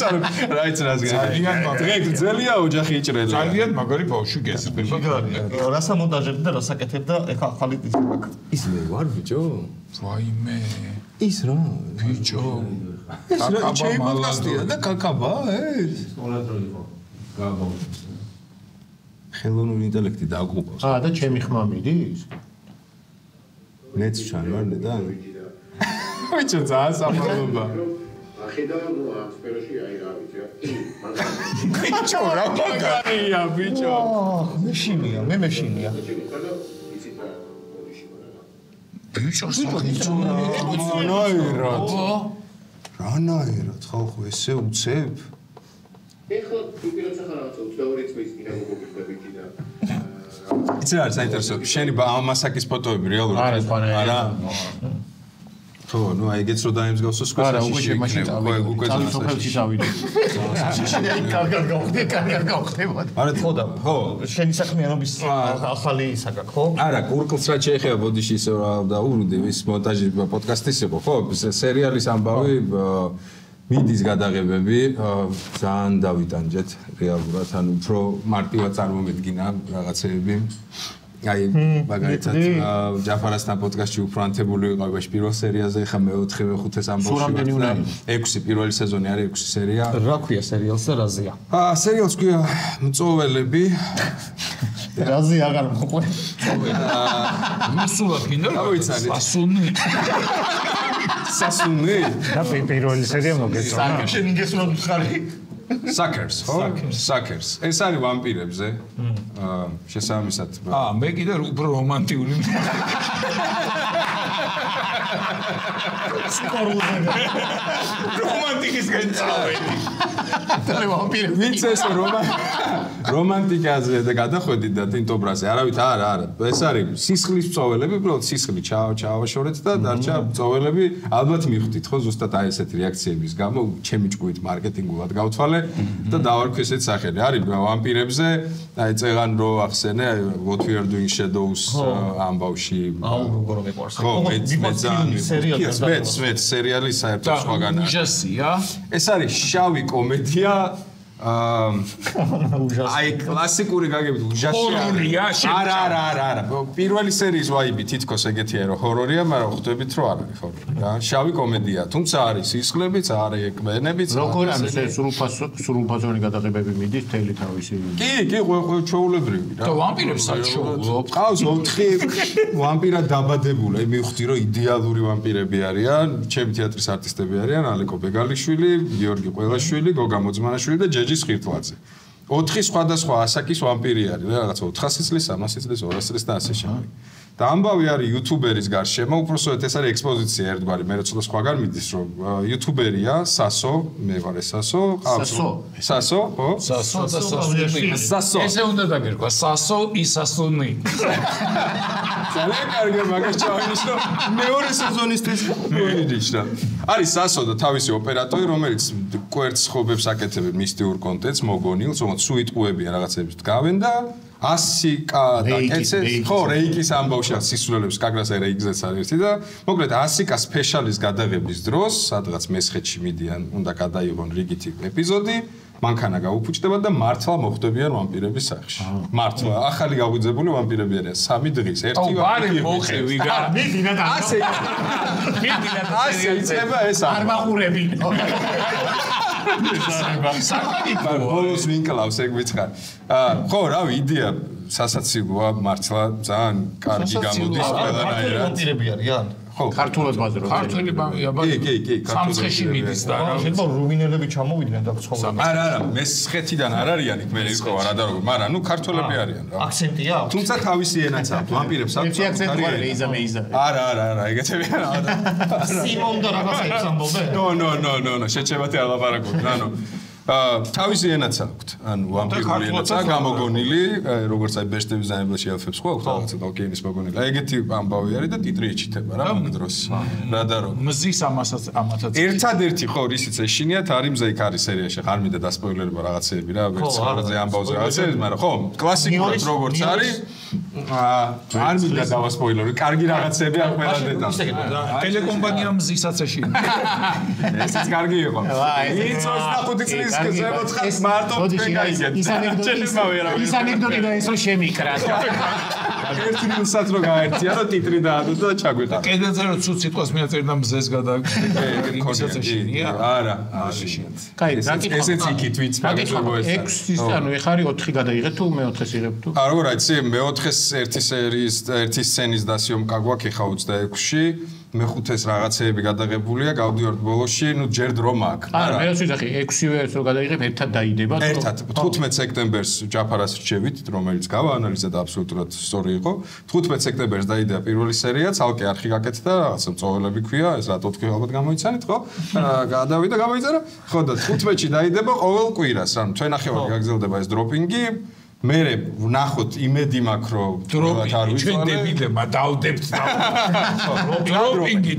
რა იცი რას გაიგებ დღე გძელია ოჯახი ეჭრელია ძალიან მაგარი ბავშვი გესწრება რასა მონტაჟებდა და რასა კეთებდა ეხა ახალი ის ის მე ვარ ბიჭო ვაიმე ის რა ბიჭო ეს რა ჩემპიონატია და კაკაბა ეს ხელოვნური ინტელექტი დაგუყავს და ჩემი ხმა მიდის მეც ჩანვარდე და ბიჭო ძალიან საფრთხეა ახედავ სფეროში აი რა ვიცი ბიჭო რა მაგარია ბიჭო მეშინია მე მეშინია ბიჭოს რანაირად ხო ესე უცებ? ეხლა უპირატესად რაღაცა 22 წლის კიდე მოგგვიყვებით და იცი რა საინტერესო შენი მასაკის ფოტოები რეალურად არა ხო ნუ აი ეგეც რო დაემსგავსო სკოლაში არა უკვე მაშინ სოფელში დავიდე კარგად გავხდებოდა არა ხო და ხო შენი საქმიანობის ახალი ისაკ ხო? არა კურკლს რა შეეხება ბოდიში ისე რა დაურუნდი ის მონტაჟი პოდკასტის იყო ხო სერიალის ამბავი მიდის გადაღებები ძალიან დავიტანჯეთ რეალურად ანუ უფრო მარტივად წარმომედგინა რაღაცეები აი მაგალითად ჯაფარასთან პოდკასტში უფრო ანთებული ვიყავ პირველ სერიაზე ხა მეოთხე მეხუთე ამბავში ვარ 6 პირველი სეზონი არის 6 სერია რა ქვია სერიალს და რაზეა? სერიალს ქვია მწოველები რაზე აღარ მოყვე მოსულა კიდე სასუნი სასუნი და პირველი სერია მოგეწონა შენ ინგესურად ხარი Suckers, ხო? Suckers. ეს არის ვამპირებზე. შესაბამისად. მე კიდე უფრო რომანტიული. რომანტიკის განწყობილი. და ვამპირები. ვინც ეს რომანტიკაზე და გადახვედით და ტინტობრაზე. არავით არა. ეს არის სისხლის მწოველები, უბრალოდ სისხლი ჩავაშორეთ და დარჩა მწოველები. ალბათ მიხვდით ხო ზუსტად აი ესეთი რეაქციების გამო ჩემი ჭკუით მარკეტინგულად გავთვალე და დავარქვი ესეთ სახელი. არის ვამპირებზე, აი წეღან რო ახსენე, What We Are Doing Shadows ამბავში. აუ როგორ მეყვარს. ხო, მეც სერიალი საერთოდ სხვაგან არის. უჟასია. ეს არის შავი კომედია აი კლასიკური გაგებით უჟასია. არა. პირველი სერიის ვაიბი თითქოს ეგეთია რომ ჰორორია, მაგრამ ხვდებით რომ არ არის ჰორორი რა. შავი კომედია, თუმცა არის სისხლებიც, არის ეკმენებიც. როგორ არის ეს სრულფაზოვანი გადაღებები მიდის თელი თავისი? კი, ჩვეულებრივი რა. და ვამპირებსაც შოულობ. ყავს 4 ვამპირა დაბადებული. აი მივხვდი რომ იდეალური ვამპირები არიან. ჩემი თეატრის არტისტები არიან ალეკო ბეგალიშვილი, გიორგი ყველაშვილი, გოგა მოძმანაშვილი და ჯეჯი სხირტლაძე. 4 სხვადასხვა ასაკის ვამპირი არის, რაღაცა 400 წლის, 300 წლის, 200 წლის და ასე შემდეგ. და ამბავი არის იუთუბერის გარშემო, უпроსტოდ ეს არის ექსპოზიცია ერთგვარი, მე როცა სხვაგან მიდის რომ იუთუბერია, სასო, მე ვარ ეს სასო, სასო, ხო? სასო. ესე უნდა დაგერქვა, სასო ისასუნი. ძალიან კარგი მაგას ჩავინიშნო. მეორე სეზონის თესლი. არის სასო და თავისი ოპერატორი, რომელიც კვერცხს ხობებს აკეთებს მისტიურ კონტენტს, მოგონილს, თუმცა სუიტყუებია რაღაცებს დგავენ და 100 კა და კეცეს, ხო, რეიკის ამბავში სისულელებს კაგრასა რეიკზეც არის ერთი და მოკლედ 100 კა სპეშალის გადაღების დროს, სადღაც მესხეთში მიდიან, უნდა გადაიღონ რიგითი ეპიზოდი, მანქანა გაუფუჭდება და მართლა მოხვდებიან ვამპირების სახში. მართლა ახალი გაგვიძებული ვამპირები არიან 3 დღის, ერთი ვამპირი მოხევი რა. მიდინა და ასე იწება ეს არ მაყურებინო. ბოლოს ვინკლავს ეგ ვიცხარ. ხო, რავი, იდეა სასაცილოა, მართლა ძალიან კარგი გამოდის ყველანაირად. ვამპირები არიან? ხო, ქართულად ბაზრობ. ქართველი კი, სამცხეში მიდის და რა. შეიძლება რუმინელები ჩამოვიდნენ და ცხოვრობენ. არა, მესხეთიდან არ არიანი მე იყო არა და როგორ, მაგრამ ნუ ქართველები არიან რა. აქცენტია აქვს? თუმცა თავისი ენაც აქვს, ვამპირებს აქვს. ერთი აქცენტი არის მეიზა. არა, ეგეთები არა. სიმონ და რაღაცებს ამბობენ? No, შეჩებათი არ ლაპარაკობთ. ანუ თავისი ენაც აქვს. ანუ ვამპირული ენაცაა გამოგონილი, როგორც აი ბეშტების ზანებელში ელფებს ხო აქვს რაღაცა და ოკეანის მოგონილი. აი ეგეთი ამბავი არის და ტიტრი ეჩითება რა მაგ დროს. რა და რომ მზის ამათაც ერთადერთი ხო რისიც ეშინიათ არის მზეიქ არის სერიაში. არ მინდა დასპოილერება რაღაცეები რა, ვერცხლზე ამბავზე რაღაცეები, მაგრამ ხო, კლასიკურად როგორც არის არ მინდა დავასპოილერო. კარგი რაღაცები არ ყველა დეტალს. ტელეკომპანია მზისაც ეშინია. ესეც კარგი იყო. ის 25 წლის ეს მარტო ის ანეკდოტი და ეს რომ შემიკრა. ერთი მინუსაც რო გაერთია და ტიტრი დაადო და ჩაგვიყარა. კიდეზე რომ ცუც სიტყვას მიაწერდა მზეს გადაგისაც ეშინია. არა, კაი, ესეც იქით ვინც მაგებო ეს. 6-ის ანუ ეხარი 4 გადაიღეთ თუ მე-4-ს იღებ თუ? არა, იცი, მე-4-ს ერთი სერიის ერთი სცენის დასიომკა გვაქვს ეხა 26-ში. მეხუთეს რაღაცეები გადაღებულია, გავდივართ ბოლოში, ნუ ჯერ დრომა აქვს. არა, მე ვიძახი 6-ვე ერთს რო გადაიღებ, ერთად დაიდება. ერთად 15 სექტემბერს ჯაფარას რჩევით, რომელიც გავაანალიზა და აბსოლუტურად სწორი იყო. 15 სექტემბერს დაიდეა პირველი სერია, ცალკე არხი გაკეთდა, რაღაცა მწოველები ქვია, ეს რატო თქვი ალბათ გამოიცანით, ხო? გადავიდა გამოიწერა. ხო და 15-ში დაიდება ყოველ კვირას, ანუ თვენახევარი გაგრძელდება ეს დროპინგი. მე ვნახოთ იმედი მაქვს რომ დროპინგი ჩვენ დებიდება დავდებთ დროპინგი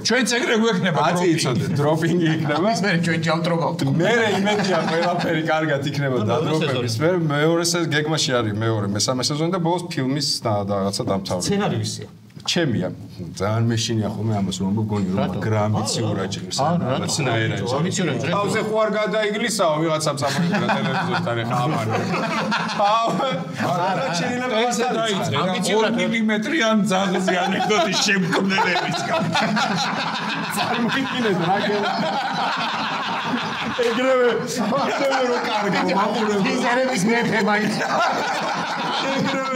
ჩვენ წეგრე გვექნება დროპინგი დროპინგი იქნება მე ჩვენ ჯამდრობავთ მე იმედია ყველაფერი კარგად იქნება დადროპების მე მეორე გეგმაში არის მეორე მესამე სეზონი და ბოლოს φιλმის რაღაცა დამთავრება სცენარიუსია ჩემია ძალიან მეშინია ხოლმე ამას რომ მგონი რომ გრამიციურად ჭირს რაღაცნაირად თავზე ხო არ გადაიგლისაო ვიღაცამ წამოიღო ტელევიზორთან ეხა ამარი არა შეიძლება ამბიციურად 2 მილიმეტრიან ძაღლზე ანეკდოტის შემქმნელებისგან წარმოგიდგინეთ რა ეგრევე რო კარგი მაყურებელი ფიზერების მეფე მაინც ეგრევე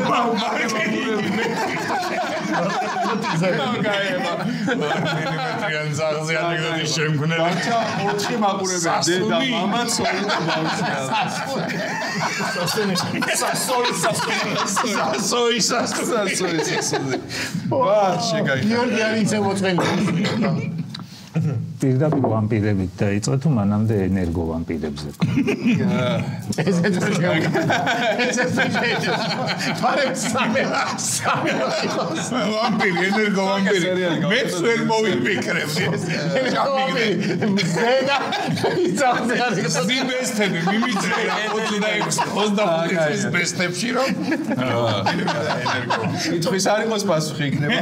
მილიმეტრიან ძაღლზე ანეკდოტის შემქმნელები 4 მაყურებელი დედა მამა ცოლი და ბავშვი სასოი ვაში გაიგე გიორგი არის ისე მოწყენილი პირდაპირ ვამპირებით დაიწყე თუ მანამდე ენერგო ვამპირებზე ესეც ფარებს სამე ვამპირი ენერგო ვამპირი მე ვერ მოვიფიქრებდი ზენა იცავზე არის ბესტები მიმიწერა 26 წლის ბესტებში რომ ენერგო ითხვის არ იყოს პასუხი იქნება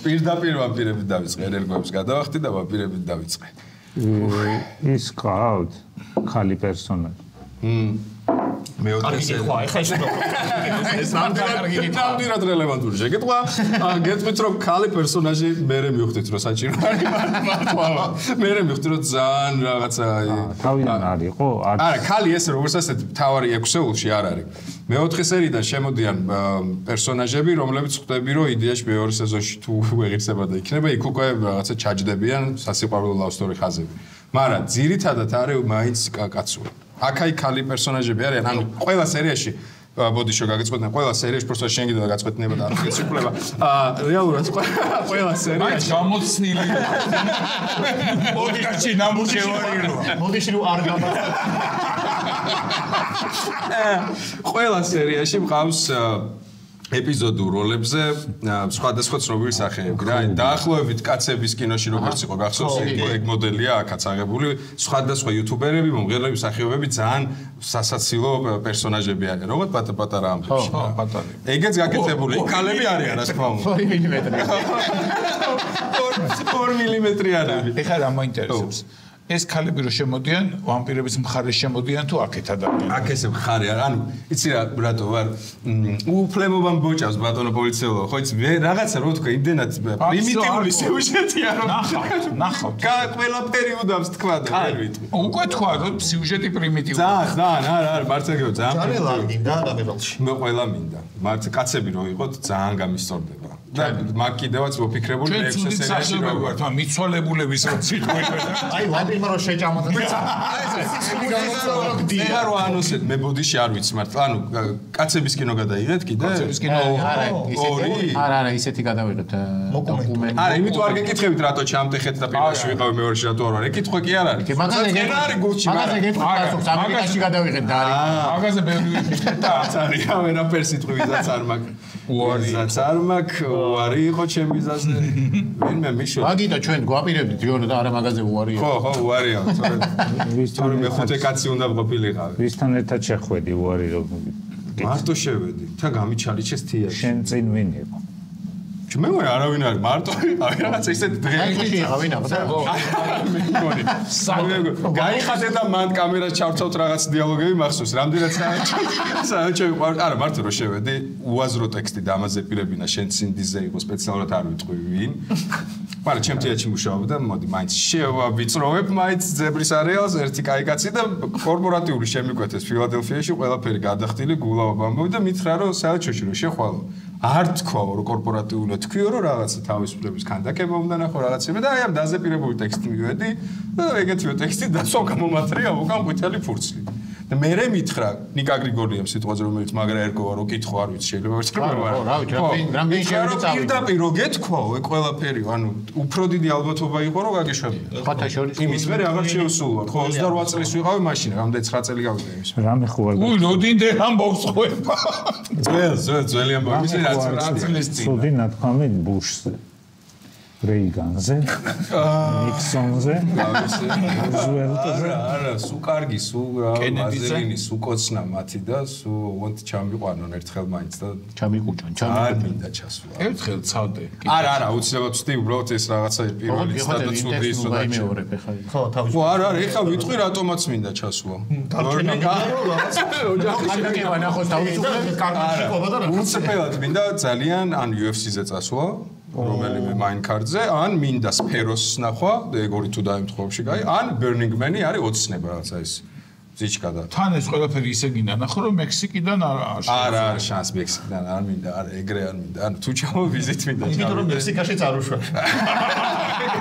პირდაპირ ვამპირებით დავიწყე ენერგოებს გადავახტი და ვამპირებით დავიწყე ის ყავთ ხალი პერსონაჟი მეოთხე ეს ნამდვილად რელევანტური შეკითხვა გეტყვით რომ ხალი პერსონაჟი მერე მივხვდით რომ საჭირო არის მერე მივხვდი რომ ძალიან რაღაცა თავიდან არისო არა ხალი ეს როგორც ასეთი თავარი 6 სეულში არ არის მეოთხე სერიიდან შემოდიან პერსონაჟები რომლებიც ხვდები რომ იდეაში მეორე სეზონში თუ ვეღირსება და იქნება იქ უკვე რაღაცა ჩაჯდებიან სასიყვარულო love story ხაზები მაგრამ ძირითადად არის მაინც კაცური აქ-აი ხალი პერსონაჟები არიან, ანუ ყველა სერიაში ბოდიშო გაგეწყვეტნა, ყველა სერიაში просто შენ კიდე გაგეწყვეტნება და არ გეცვლება. რეალურად ყველა სერიაში გამოცნილი. პოდკასტში ნამუშევარია. მოდიში რომ არ გამაცა. ყველა სერიაში მყავს ეპიზოდურ როლებზე სხვადასხვა ცნობილი სახეები რა დაახლოებით კაცების კინოში როგორც იყო გახსოვს ეგ მოდელია აქაც აღებული სხვადასხვა იუთუბერები მომღერლები მსახიობები ძალიან სასაცილო პერსონაჟები არიან როგორც პატარა ამბებში პატარა ეგეც გაკეთებული ქალები არიან რა თქმა უნდა 2 მილიმეტრი 4 მილიმეტრიანები ეხლა რა მაინტერესებს ეს ქალები რო შემოდიან ვამპირების მხარეს შემოდიან თუ აქეთ ადამიანები აქ ესე მხარე არა ანუ იცი რა რატო ვარ უფლებობამ ბოჭავს ბატონო პოლიციელო ხო იცი მე რაღაცა რო თქვა იმდენად პრიმიტიული სიუჟეტია რომ ნახავთ ყველაფერი უდავს თქვა და ვერ ვიტყვი უკვე თქვა რომ სიუჟეტი პრიმიტიული ძალიან არა მართლა ძალიან ლაგინდა ამებელში მე ყველა მინდა მართ კაცები რო იყოთ ძალიან გამისწორდება და მაგ კიდევაც ვფიქრებული მე 6 სერიაში რო ვარ თვა მიცვალებულების რო ციტყვები აი ვამპირმა რო შეჭამოთ დიარო ანოსეთ მე ბოდიში არ ვიცი მართლა ანუ კაცების კინო გადაიღეთ კიდე კაცების კინო არა ისეთი გადავიღეთ დოკუმენტი არა იმიტომ არ გეკითხებით რატო ჩამტეხეთ და პირველში ვიყავი მეორეში რატო არ ვარ ეკითხვა კი არ არის მაგაზე არის გულში მაგაზე გეტყვი პასუხს ამერიკაში გადავიღეთ და მაგაზე ბევრი ვიფიქრდა არის ვერაფერს იტყვი ვიზაც არ მაქვს ვიზაც არ მაქვს უარი იყო ჩემი ვიზაზე ვინმე მიშო მაგიტო ჩვენ გვაპირებდით ჯერ და არა მაგაზე უარია ხო უარია თორე მე ხუთე კაცი უნდა ყოფილიყავი ვისთან ერთად შეხვედი უარი რომ მარტო შევედი თა გამიჩალიჩეს თიაში შენ წინ ვინ იყო მე ვარ არავინ არის მარტო რაღაც ისეთ დღეებში იყავინ ახლა მე მგონი გაიხადე და მან კამერას ჩავწავთ რაღაც დიალოგები მახსოვს რამდენად საერთოდ ვიყავ არა მარტო რო შევედი უაზრო ტექსტი და ამაზე პირებინა შენ სინდიზე იყო სპეციალურად არ ვიტყვი ვინ მაგრამ ჩემ თეატრში მუშაობდა მოდი მაინც შევავიწროვებ მაინც ზებრის არეალს ერთი კაი კაცი და კორპორატიული შემიკვეთეს ფილადელფიაში ყველაფერი გადახდილი გულავა ბამბოვი და მითხრა რომ საერთოდ რო შეხვალო არ თქვა რომ კორპორატიულად თქვიო რომ რაღაცა თავისუფლების ქანდაკება უნდა ნახო რაღაცები და აი ამ დაზეპირებული ტექსტი მივედი და ეგეთივე ტექსტი დასვა გამომათრია უკან ყვითელი ფურცლი და მე მითხრა ნიკა გრიგორიამ სიტყვაზე რომელიც მაგრა ერგოვა რომ კითხო არ ვიცი შეიძლება რა ვიცი რამდენი შეიძლება პირდაპირ რო გეთქვაო ეგ ყველაფერი ანუ უფრო დიდი ალბათობა იყო რომ გაგიშვებოდა ხათა შორის იმის მე რაღაც შეუსულვარ ხო 28 წლის ვიყავი მაშინ რამდენი 9 წელი გავიდა იმის რამე ხო არ უი როდინდე ამბობს ხვება ძველი ამბობს რაც წლის წინ სუდი ნათქვამი ბუშზე რეიგანზე ნიქსონზე არა სულ კარგი სულ ბაზელინის უკოცნა მათი და სულ ვონთ ჩამიყვანონ ერთხელ მაინც და ჩამიყუჭონ არ მინდა ჩასვლა ერთხელ ცავდე არა უცნაურად ვწდი უბრალოდ ეს რაღაცა პირველი სტატუსური ისო და მეორე ხა ხო თავის ხო არა ეხა ვიტყვი რატომაც მინდა ჩასვლა ხანდაკება ნახოს თავისუფლების კარგი ყოფა და რა უცებად მინდა ძალიან ან UFC-ზე წასვლა რომელიმე მაინკარტზე ან მინდა სფეროს ნახვა და ეგ ორი თუ დაემთხვევში კაი ან Burning Man-ი არის ოცნება რაღაცა ეს ზიჩკა და თან ეს ყველაფერი ისე გინდა ნახო რომ მექსიკიდან არა შანს მექსიკიდან არ მინდა არა ეგრე არ მინდა ანუ თუ ჩავ ვიზით მინდა იმიტომ რომ მექსიკაში წარუშვა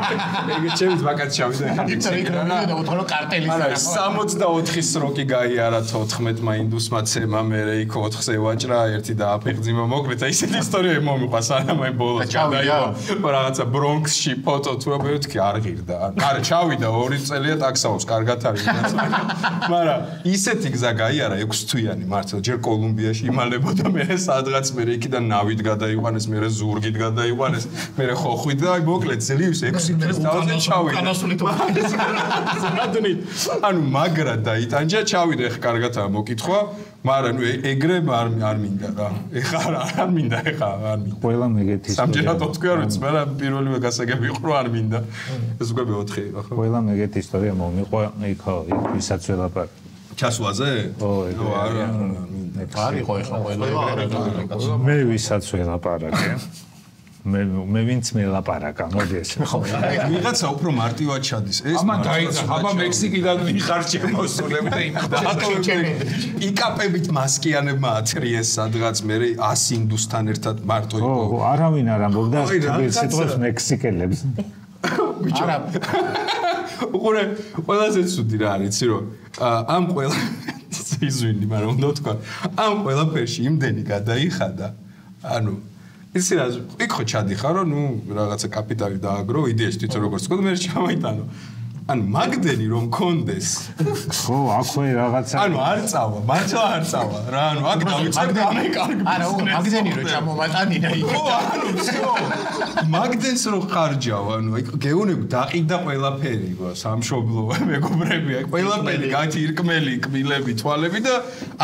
ეგ ჩემს ვაკაც ჩავიდა და უთხრო კარტელის არა 64 სროკი გაიარა 14-მა ინდუსმა ცემა მე იქ 4-ზე ვაჭრა ერთი და აფიღძიმა მოკლედ აი ესეთი ისტორიები მომიყვას არამე ბოლოს ჩავიდა რაღაცა ბრონქსში ფოტო თუ რა მეთქი არ ღირდა არა ჩავიდა 2 წელია ტაქსაოს კარგად არის მაგრამ ისეთი გზა გაიარა 6 თვიანი მართლა ჯერ კოლუმბიაში იმალებოდა მე სადღაც მე იქიდან ნავით გადაიყვანეს მე ზურგით გადაიყვანეს მე ხოხვით და აი მოკლედ ძლივს 6 დღეს დავზე ჩავიდა ანუ მაგრა დაიტანჯა ჩავიდა ეხა კარგადაა მოკითხვა მაგრამ ნუ ეგრე არ მინდა რა ეხა არ მინდა ეხა არ მინდა ყველა მეგეთი სამჯერად თქვი არ ვიცი მაგრამ პირველივე გასაგები იყო რომ არ მინდა ეს უკვე 4 იყო ხო ყველა მეგეთი ისტორია მომიყვა იქ ვისაც ველაპარ ჩასვლაზე ო არა არ იყო ეხა ყველა მე ვისაც ველაპარაკე მე ვინც მელაპარაკა მოდი ეს ხო ვიღაცა უფრო მარტივად ჩადის ეს ამან დაიცა აბა მექსიკიდან ვიხარ შემოსულები და იმ იკაპებით მასკიანებმა ათრიეს სადღაც მე 100 ინდუსთან ერთად მარტო იყო ო არავინ არ ამბობდა სიტყვას მექსიკელებს არა უყურე ყველაზე ცუდი რა არის იცი რომ ამ ყველა ისვინი მაგრამ უნდა თქვა ამ ყველაფერში იმდენი გადაიხადა ანუ ისი რა იქ ხო ჩადიხარო ნუ რაღაცა კაპიტალი დააგრო იდეაში თვითონ როგორც თქო მე ჩამაიტანო ანუ მაგდენი რომ კონდეს ხო აქვე რაღაცა ანუ არ წავა მართლა არ წავა რა ანუ აქ დავიწყებდი ამე კარგი არა მაგდენი რომ ჩამომატანინა იქ ხო ანუ всё მაგდენს რო ხარჯავ ანუ აი გეუნები დაყიდა ყველაფერი გო სამშობლო მეგობრები აი ყველაფერი გაჭირკმელი კბილები თვალები და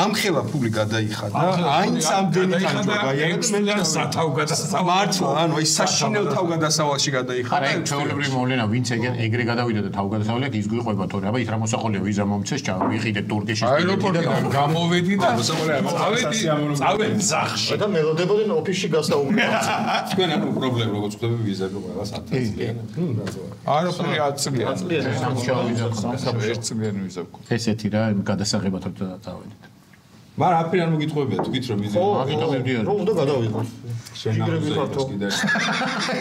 ამხელა ფული გადაიხადა აი სამდენი თანჯო გაიარა სათავ გადასავალ მართლა ანუ აი საშინელ თავ გადასავალში გადაიხადა არა ჩვეულებრივ მოვლენა ვინც ეგრე გადავიდა და თავ გადასავლეთ ის გვიყვება თორე აბა ის რა მოსაყოლია ვიზა მომცეს ჩავიყიდე თურქეთში აეროპორტიდან გამოვედი და მოსაყოლია წავედი სახში და მელოდებოდნენ ოფისში გასაუბრებლად თქვენ ანუ პრობლემა როგორც ხდება ვიზები ყველა 10 წლიანი არაფერი 10 წლიანი წლიანი წლიანი ვიზა გქონდა ესეთი რა გადასაღებად დავედით მაგრამ აფერი არ მოგიტყვებია თქვით რომ ვიზა რომ უნდა გადავიღოთ შენაუზე კიდე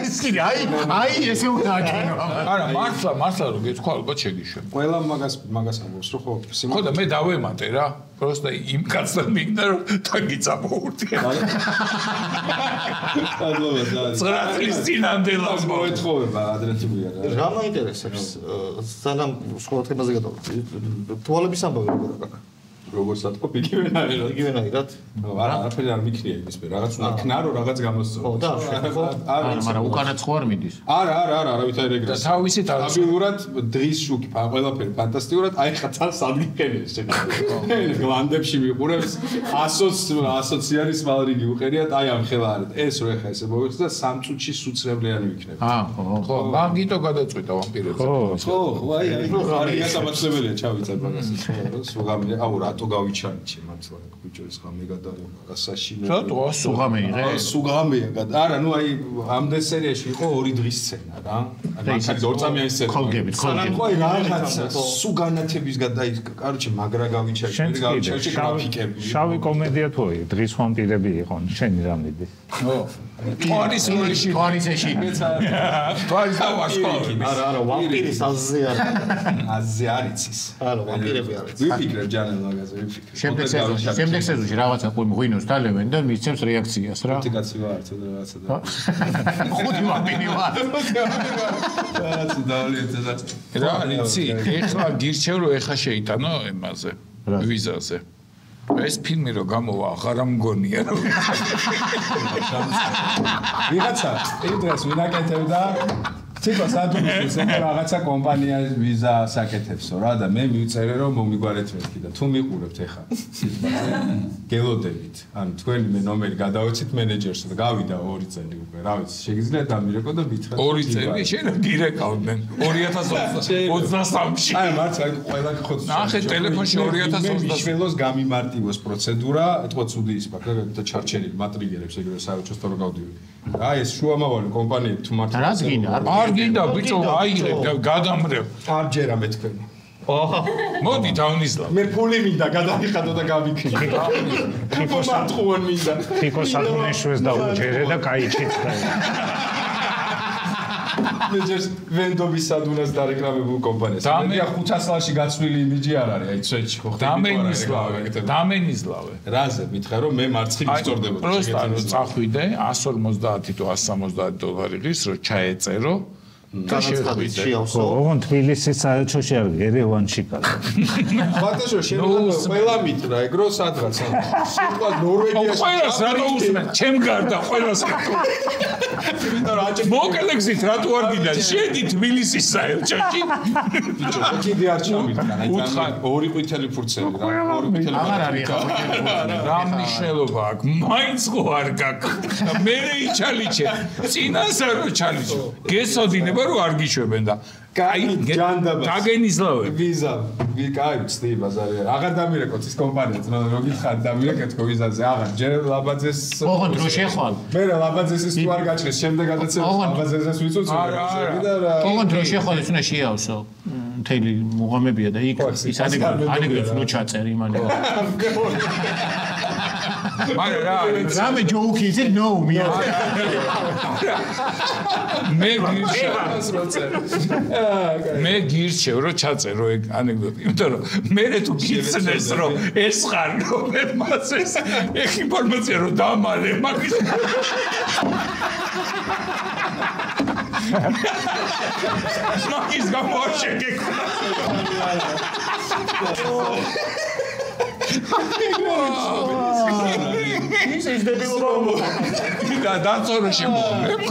ის კი აი ესე უნდა აკინო არა მართლა რომ გეთქვა ალბათ შეგიშვება ყველა მაგას ამბობს რომ ხო და მე დავემატე რა просто იმ კაცთან მიგდა რომ თაგიცა მოურთია ცხრა წლის წინანდელა მოეთხოვება ადრეთუია რა რა მაინტერესებს სანამ სხვა თემაზე გადავიდეთ თვალების ამბავი როგორ აქვს როგორც თქვა იგივენაირად იგივენაირად არა არაფერი არ მიქრია იმის მე რაღაც უნდა ქნა რომ რაღაც გამოსწორო ხო და არა მაგრამ უკანაც ხო არ მიდის არა არავითარ ეგრე და თავისით სტაბილურად დღის შუქი ყველაფერი ფანტასტიკურად აი ხა წელს ადგილებს გლანდებში მიყურებს ასოციანის მალრიგი უყერიათ აი ამ ხელა არის ეს რო ეხა ესე მოვიხსნა და სამ წუთში სუცრებლიანი ვიქნები ხო მაგიტო გადაწყვიტა ვამპირებზე ხო აი რა გასამართლებელია ჩავიცად მაგას სულ გამი აუ რა რატო გავიჩარიჩე მართლა ბიჭოს ხა მე გადავიღა გასაშინო. რატო სუღამე იღე? სუღამეა გადა. არა, ნუ აი ამდენ სერიაში იყო 2 დღის სცენა რა. მაგარი 2 წამიანი სცენა. ხოლგებით. სანამ ყო რაღაცა სუ განათების გადაიქა. კაროჩე მაგრა გავიჩარიჩე, მე გავიჩარიჩე გრაფიკები. შავი კომედია თუ დღის ვამპირები იყო, შენი რა მიდის? ო. თვარის როლში, თვარისეში. თვარის და ვასკოვი. არა, ვამპირის აზზე არა. აზზე არიცის. არა, ვამპირები არის. ვიფიქრებ ჯანელ მაგაზე, ვიფიქრებ. შემდეგ სეზონში რაღაცა ღვინოს დალევენ და მისცემს რეაქციას რა. ხუთი კაცი ვარ, ცოტა რაღაცა და. ხუთი ვამპირი ვარ. რაღაცა დავლეთ და. რა იცი, ეხლა გირჩევ რომ ეხა შეიტანო ემაზე, ვიზაზე. ეს ფილმი რო გამოვა, აღარ ამგონია რომ ვიღაცა იმ დღეს ვინაკეთებდა თვითონ სადურს რაღაცა კომპანია ვიზა საკეთებსო რა და მე მივწერე რომ მომიგვარეთ მეთქი და თუ მიყურებთ ეხა გელოდებით ან თქვენი მე ნომერი გადავეცით მენეჯერსს და გავიდა 2 წელი უკვე რა ვიცი შეგიძლიათ დამირეკო და მითხრათ 2 წელი შენ გირეკავდნენ 2023-ში აი მართლა ყველა ხოც ნახე ტელეფონში 2023 მიშველოს გამიმარტივოს პროცედურა ეთქვა ცუდი ის ფაქტია და ჩარჩენილი მატრიგერებს ეგრევე საერთოდ რო გავდივი აი ეს შუამავალი კომპანიები თუ მართლა რა გინდა არ გინდა ბიჭო აიღებ გადამრევ არ ჯერა მე თქვენი მოდი დავნიზლავ მე ფული მინდა გადავიხადო და გავიქნი ხიფო მარტყუან მინდა ხიფო საკუნეშვეს დაუჯერე და კაიჩიც და მე ჯერ ვენდობის სადუნას დარეკლამებულ კომპანიას მე 500 წელში გაცვლილი იმიჯი არ არის აი ცეჩი ხო დამენიზლავე რაზე მითხრა რომ მე მარცხი მისწორდებოდი პროსტა რომ წახვიდე 150 თუ 170 დოლარი ღირს რომ ჩაეწერო და შეხვიდე ოღონდ თბილისის საერთოში არ ერევანში გადა ბატონო შეიძლება ყველა მითხრა ეგრო სადღაც სიტყვა ნორვეგიაში ყველას რატო უსმენ ჩემ გარდა ყველას მოკელეგზით რატო არ გინდა შედი თბილისის საერთოში ბიჭო კიდე არ ჩამოვიდა უთხარ 2 ყვითელი ფურცელი რა 2 ყვითელი აღარ არის რა მნიშვნელობა აქვს მაინც ხო არ გაქვს მე იჩალიჩე წინასა რო ჩალიჩე გესოდინება რომ არ გიშვებენ და კაი დაგენიზლავე ვიზა კაი ვცდი ბაზარი აღარ დამირეკოთ ის კომპანიაც რო გიხარ დამირეკეთო ვიზაზე აღარ ჯერ ლაბაძეს ოღონდ რო შეხვალ მე ლაბაძეს ის თუ არ გაჭრეს შემდეგადაც ლაბაძესას ვიცოც ოღონდ რო შეხვალ ის უნდა შეავსო მთელი მუღამებია და იქ ის ანეკდოტს რო ჩაწერ იმანი მაგრამ რა რამე ჯოუკი იცი ნო მია მე გირჩევ რომ ჩაწერო ეგ ანეკდოტი იმიტომ რომ მე თუ გიცნეს რომ ეს ხარ რომ მე მას ეს ინფორმაცია რომ დამალე მაგის მაგის გამორჩე გეკუნა ის დებილობა და დაწორო შემოგონებს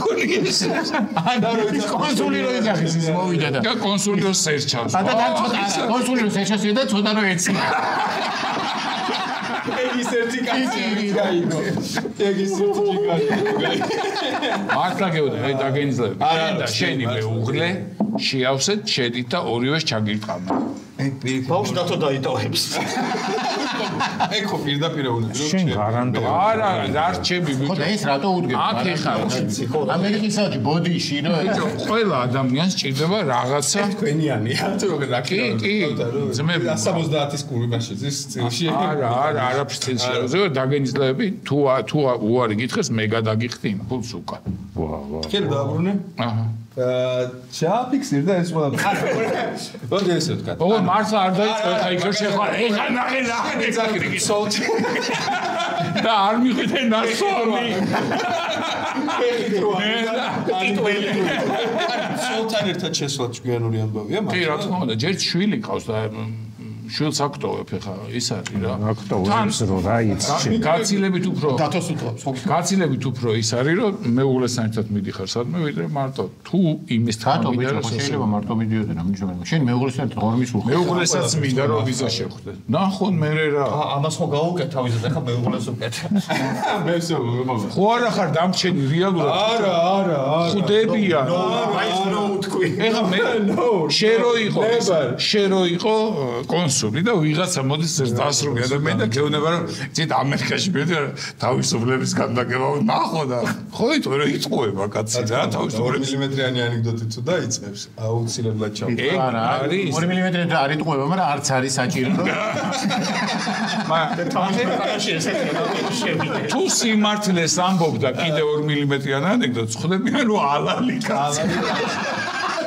კონსული რო იძახის ის მოვიდა და კონსული რო სერჩავს და კონსული რო სერჩავს და ცოტა რო ეცნა ეგის ერთი კაცი გაიგო ეგის ერთი კაცი მართლა გეუბნები აი დაგენიზლები და შენი მეუღლე შეავსეთ შედით და ორივეს ჩაგირტყავდა ბავშვი დათო დაიტოვებს ეგ ხო პირდაპირ უნებს რომ შენ გარანტო არა დარჩები ხო და ეს რატო უდგება აქ ეხარ ამერიკის საჭი ბოდიში რა ყველა ადამიანს ჭირდება რაღაცა თქვენიანია თუ როგორ კი ძმები 170-ის კურიბაში ზის წილში არა არაფერს წილში ზოგადად დაგენიზლები თუ უარი გითხეს მე გადაგიხდი იმპულს უკან ვა ხელი დააბრუნე აჰა ჩაფიქსირ და ეს ყველა მოდი ესე ვთქვა ო მართლა არ დაიწყო ხა იქ შეხარ ეხა ნახე რა ეცახი სოლტი და არ მიხვიდე ნასონი სოლთან ერთად შესვლა ჭკვიანური ამბავია კი რა თქმა უნდა ჯერ შვილი ყავს და შვილს აქტოვებ ხა ის არის რა აქტოვებს რო რა იცი გაცილებით უფრო დათოს უთლობს გაცილებით უფრო ის არის რომ მეუღლესთან ერთად მიდიხარ სადმე ვიდრე მარტო თუ იმის თან მიდიხარ რომ შეიძლება მარტო მიდიოდე რა მნიშვნელობა შენ მეუღლესთან ღორმის უხო მეუღლესაც მინდა რომ ვიზა შეხვდე ნახონ მე რა ამას ხო გაუკეთა ვიზა ხა მეუღლეს უკეთ მე ვსო ხო არა ხარ დამჩენი რეალურად არა ხუდებია აი ნო თქვი ეხა მე შე რო იყო კონსული გამოსული და ვიღაცა მოდის ეს დასრული ადამიანი და გეუბნება რომ ძით ამერიკაში მიდიარ თავისუფლების განმტკივრება ნახო და ხო იტყუება კაცი რა თავისუფლების 2 მილიმეტრიანი ანეკდოტი თუ დაიწყებს აუცილებლად ჩავ. არა არის 2 მილიმეტრით არ იტყუება, მაგრამ არც არის საჭირო. თუ სიმართლეს ამბობდა კიდე 2 მილიმეტრიან ანეკდოტს ხვდებიან რომ ალალი კაცი.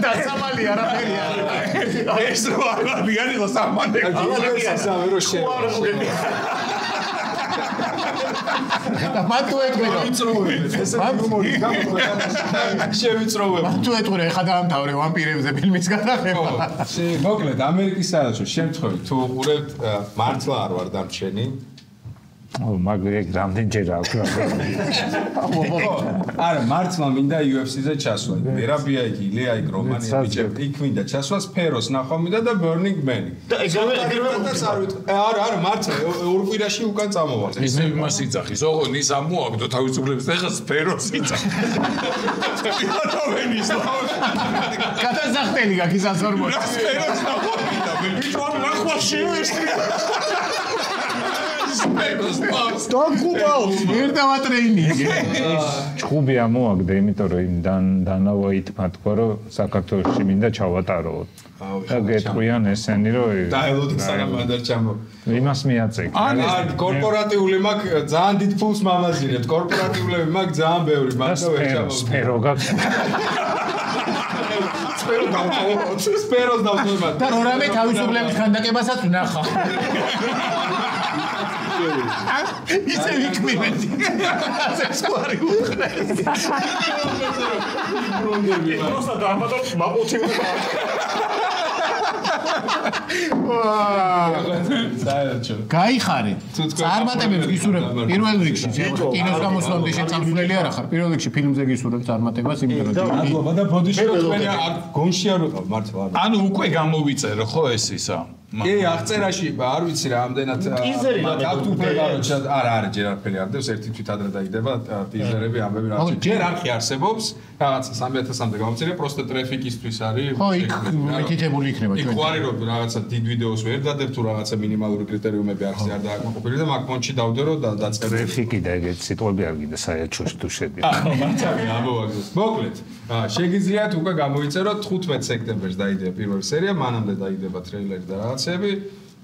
დასამალი არაფერი არის. ეს რო ალალი არის ხო სამანე. ალალი ასავე რო მათუ ეტყვირო. შევიწროვებ. მათუ ეტყვირო, ეხა დაამთავრე ვამპირებზე ფილმის გადაღება. მოკლედ ამერიკის საელჩოს შემთხვევით თუ უყურებთ მართლა არ ვარ დამჩენი მაგრამ რამდენჯერ აქვს არა მართლა მინდა UFC-ზე ჩასვლა. მერაბია იქ ილია იქ რომანია ბიჭები იქ მინდა ჩასვლა სფეროს ნახვა მინდა და Burning Man-ი. და ეგრევე არა მართლა ორ კვირაში უკან წამოვა. ის იმას იცახის, ოღონდ ის ამოაგდო თავისუფლების და ეხა სფეროს იცახის. თვითონის გადასახდელი გაქვს ასორმოს. სფეროს ნახვა მინდა, ბიჭო ნახვა შევესწრი. დაგუბავს ერთავა ტრეინინგი. ჭუბი ამოაგდა, იმიტომ რომ იმ დანავაითმა თქვა რომ საქართველოში მინდა ჩავატაროთ. და გეტყვიან ესენი რომ დაელოდი სანამ არ ჩამო. იმას მიაწეკ. არა კორპორატიული მაგ ძალიან დიდ ფულს მამაზირებთ. კორპორატიულები მაგ ძალიან ბევრი მაგ და ვერ ჩამო. სფერო გაქვს. სფეროს დავწოვებად. და რამე თავისუფლების ხანდაკებასაც ვნახავ. ისე ვიქმნები. ეს ყარი უხრეს. просто დამატოთ მაპოთიობა. გაიხარე. წარმატებებს გისურვებ პირველ რიგში. კინოს გამოსვლამდე შეწამსვლელი არ ახარ. პირველ რიგში ფილმზე გისურვებ წარმატებას, იმიტომ რომ მადლობა და ბოდიში თქვენი გონში არ ვიყავ მართლა. ანუ უკვე გამოვიწერო ხო ეს ისა? კი, აღწერაში არ ვიცი რა ამდენად არა ჯერ არაფერი არ დევს ერთი თვით ადრე დაიდება ტიზერები ამბები რა ჯერ არხი არსებობს რაღაცა 3000-მდე გამომწერია პროსტა ტრაფიკისთვის არის ხო იქ მითითებული იქნება ჩვენ იქ ვარი რომ რაღაცა დიდ ვიდეოს ვერ დადებ თუ რაღაცა მინიმალური კრიტერიუმები არხზე არ დააკმაყოფილი და მაგ მონჩი დავდერო და დაწერე ტრაფიკი და ეგეთ სიტყვები არ გინდა საერთოდ თუ შედი ხო მართალია ამოვაგდეს მოკლედ შეგიძლიათ უკვე გამოიწეროთ 15 სექტემბერს დაიდება პირველი სერია მანამდე დაიდება ტრეილერი და რაღაცები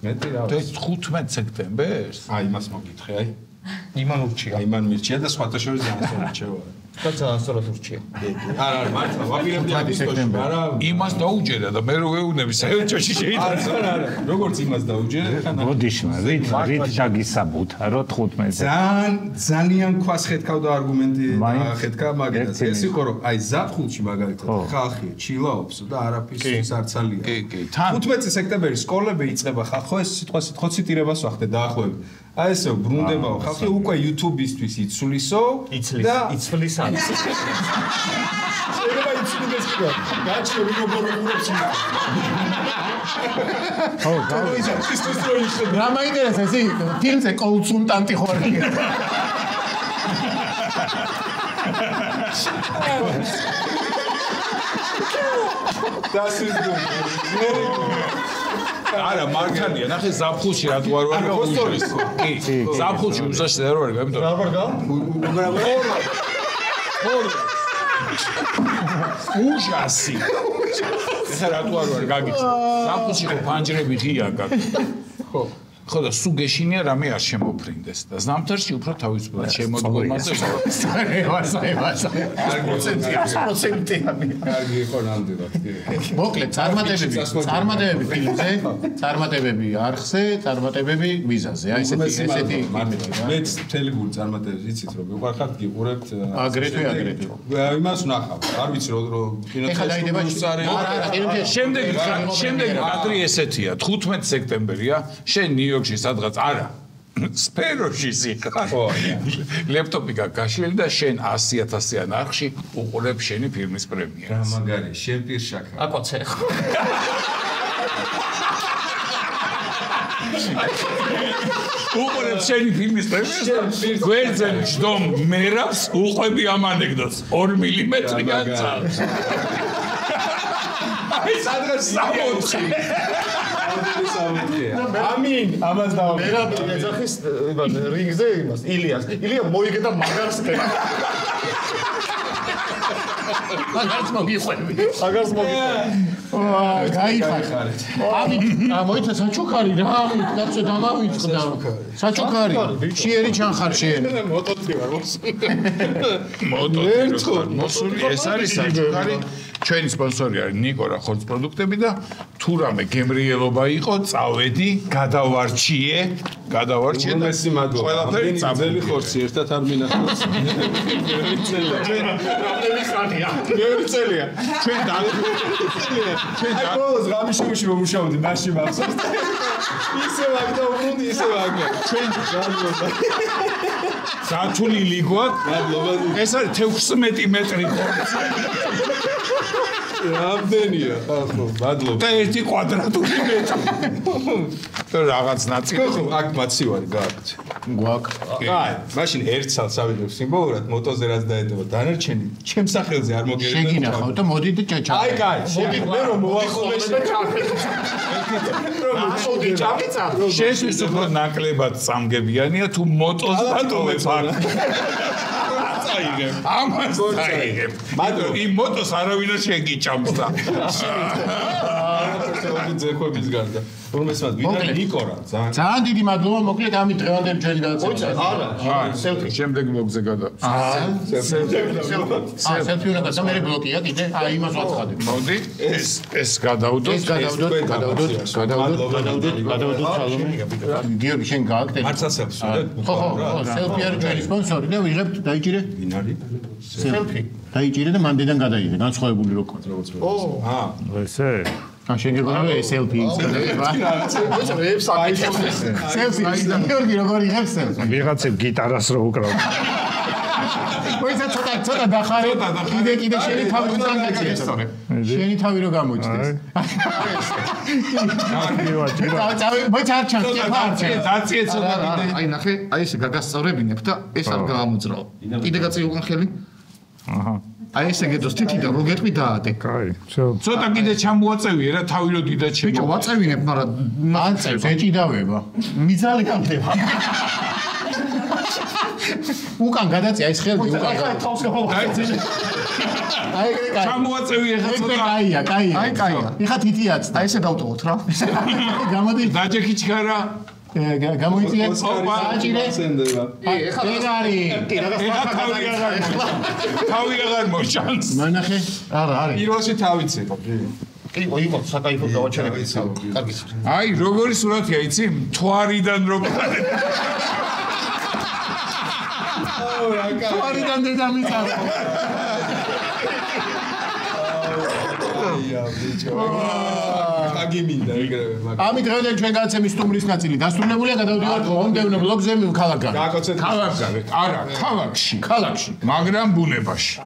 მეტი რა 15 სექტემბერს აი იმას მოგითხე აი იმან ურჩია იმან მირჩია და სხვათა შორის ძალიან სწორჩევა და ძალიან სწორად ურჩია არა მართლა ვაპირებდი აგვისტოში არა იმას დაუჯერა და მე რო ვეუბნები საერთოში შეიძლება არა როგორც იმას დაუჯერა ბოდიშმა რით დაგისაბუთა რომ 15 ძალიან ქვას ხედავდა არგუმენტი ხედა მაგედაც ეს იყო რომ აი ზაფხულში მაგალითად ხალხი ჩილაობს და არაფრის არცალია კი 15 სექტემბერი სკოლები იწყება ხო ეს სიტყვა ციტირებას ვახდე დაახლოებით აი ესე ბრუნდებაო ხალხი უკვე YouTube-ისთვის იცვლისო და იცვლის არის შეიძლება იცვლის ხო გაჩვე როგორ უყურებს ხო რა მაინტერესებს ისი ფილმზე კონსულტანტი ხარ Das ist gut. არა მართალია ნახე ზაფხულში რა თუ არ ვარ უზრის კი ზაფხულში უზაში არ ვარ გამიტომ რა ვარ გა უჟასი ეხლა რა თუ არ ვარ გაგიც ზაფხულში ხო ფანჯრები ღია გაქვს ხო და სულ გეშინია რამე არ შემოფრინდეს და ზამთარში უფრო თავისუფლად შემოდგომაზე კარგი იყო ნამდვილად მოკლედ წარმატებები ფილმზე წარმატებები არხზე წარმატებები ვიზაზე აი ესეთი მეც თელეგური წარმატებები იცით რომ ვიყარხართ გიყურებთ აგრეთვე იმას ვნახავ არ ვიცი რომ ეხლა დაიდება შემდეგ ადრე ესეთია 15 სექტემბერია შენ ნიუ-იორკში სადღაც არა სფეროში სიხარ ლეპტოპი გაგაშლილი და შენ 100,000-იან არხში უყურებ შენი ფილმის პრემიერას მაგარი შენ პირშაკა აკოცე უყურებ შენი ფილმის პრემიერას გვერდზე ჯდომ მერაბს უყვები ამ ანეკდოტს 2 მილიმეტრიან წალს აი სადღაც 60 ამინ ამას დავამბობ მერაბი ეძახის რინგზე იმას ილიას ილია მოიგდა მაგარს მაგარს მოგიყვები გაიხარეთ მოიცა საჩუქარი რა კაცო დამავიწყდა საჩუქარი შიერი ჩანხარ შენ მოტოთი ვარ მოსული ეს არის საჩუქარი ჩვენი სპონსორი არის ნიკორა ხორცპროდუქტები და თუ რამე გემრიელობა იყო წავედი გადავარჩიე და მესი მადლობა ყველაფერი ძელი ხორცი ერთად არ მინახავს მეორე წელია ჩვენ ბოლოს გამიშუმში მომუშავდი მასში მახსოვს ისე ვაგდა უბრუნდი ისე ვაგდა ჩვენ სათული ლიგვა ეს არის 16 მეტრი ხორცი რამდენია ხო მადლობა და 1 კვადრატული მეტრი და რაღაც ნაწილი ხო აქ მაცივარი გააკეთე გვაქვს აი მაშინ ერთ ცალს ავიდებ სიმბოლურად მოტოზე რაც დაედოვა დანარჩენი ჩემ სახელზე არ მოგერედა შეგინახავ და მოდით ჭაჭა აი კაი მოდი მე რომ მოახოლე მოდი ჩავიცა შეშვის უფრო ნაკლებად წამგებიანია თუ მოტოს ბატონებს აქ ამას დაიგებ მაგრამ იმ მოტოს არავინ არ შეგიჭამს და ძეკვების გარდა რომელსაც ვიდრე ნიკორა ძალიან დიდი მადლობა მოკლედ ამით დღევანდელი ჩვენი გადაცემა არა სელფი შემდეგ ბლოგზე გადა სელფი უნდა და მე ბლოკია კიდე აი იმას ვაცხადებ მოდი ეს გადავდოთ გიორგი შენ გააკეთე მარცა სელფი ხო სელფი არის ჩვენი სპონსორი და ვიღებთ დაიჭირე ვინ არის სელფი დაიჭირე და მანდედან გადაიღე განსხვავებული როგორ ესე შენ გეგონა სელფი სელფი გიორგი როგორ იღებს სელფი ვიღაცებ გიტარას რო უკრავ მოიცა ცოტა დახარე კიდე შენი თავი უნდა გაგიეს შენი თავი რო გამოიწდეს მოიცა არ ჩანს დაწიე ცოტა აი ნახე აი ესე გაგასწორებინებ და ეს არ გაამოძრაო კიდე გაწევი უკან ხელი აჰა აი ესე გედოს თითი და რო გეტყვი დაადე კაი ცოტა კიდე ჩამოაწევიე რა თავი რო დიდად ბიჭო შემო ვაწევინებ მაგრამ მანწევს ეჭიდავება მიძალი გამდება უკან გადაწია ეს ხელი უკან თავს გავაცხადე აი ეგრე კაი ჩამოაწევი ახლა ეგრე ცოტა კაია აი კაია ეხა თითიაც და აი ესე დავტოვოთ რა გამოდი დაჯექიჩქარა გამოიწია საჭირე ეხლა ეგარი ეხა თავი აღარ მოჭანს მანახე არა არის პირველში თავიცე იყო საკაიფო გავაჩერებდი კარგი აი როგორი სურათია იცი მთვარიდან როგორ თვარიდან დედამიწა აგიმინდა ეგრევე ამით დღევანდელი ჩვენ გადაცემის სტუმრის ნაწილი დასრულებულია გადავდივართ მომდევნო ბლოგზე ქალაქგარეთ ქალაქგარეთ არა ქალაქში მაგრამ ბუნებაში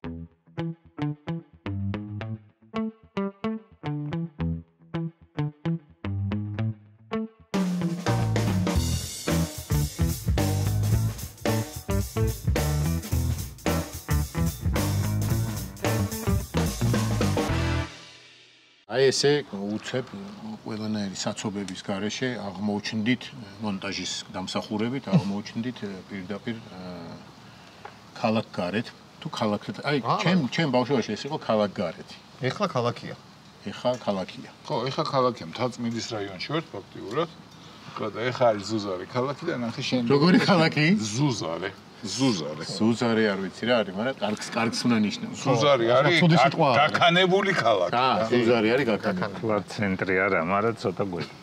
აი ესე უცებ ყველანაირი საცობების გარეშე აღმოჩნდით მონტაჟის დამსახურებით აღმოჩნდით პირდაპირ ქალაქგარეთ თუ ქალაქეთ აი ჩემ ბავშვობაში ეს იყო ქალაქგარეთი ეხლა ქალაქია ხო ეხლა ქალაქია მთაწმინდის რაიონში ვართ ფაქტიურად და ეხლა არის ზუზარე ქალაქი და ნახე შენ როგორი ქალაქი ზუზარე ზუზარე არ ვიცი რა არის მაგრამ კარგს უნდა ნიშნავს ზუზარე არის გაქანებული ქალაქი ზუზარე არის გაქანებული კლა ცენტრი არა მაგრამ ცოტა გვერდი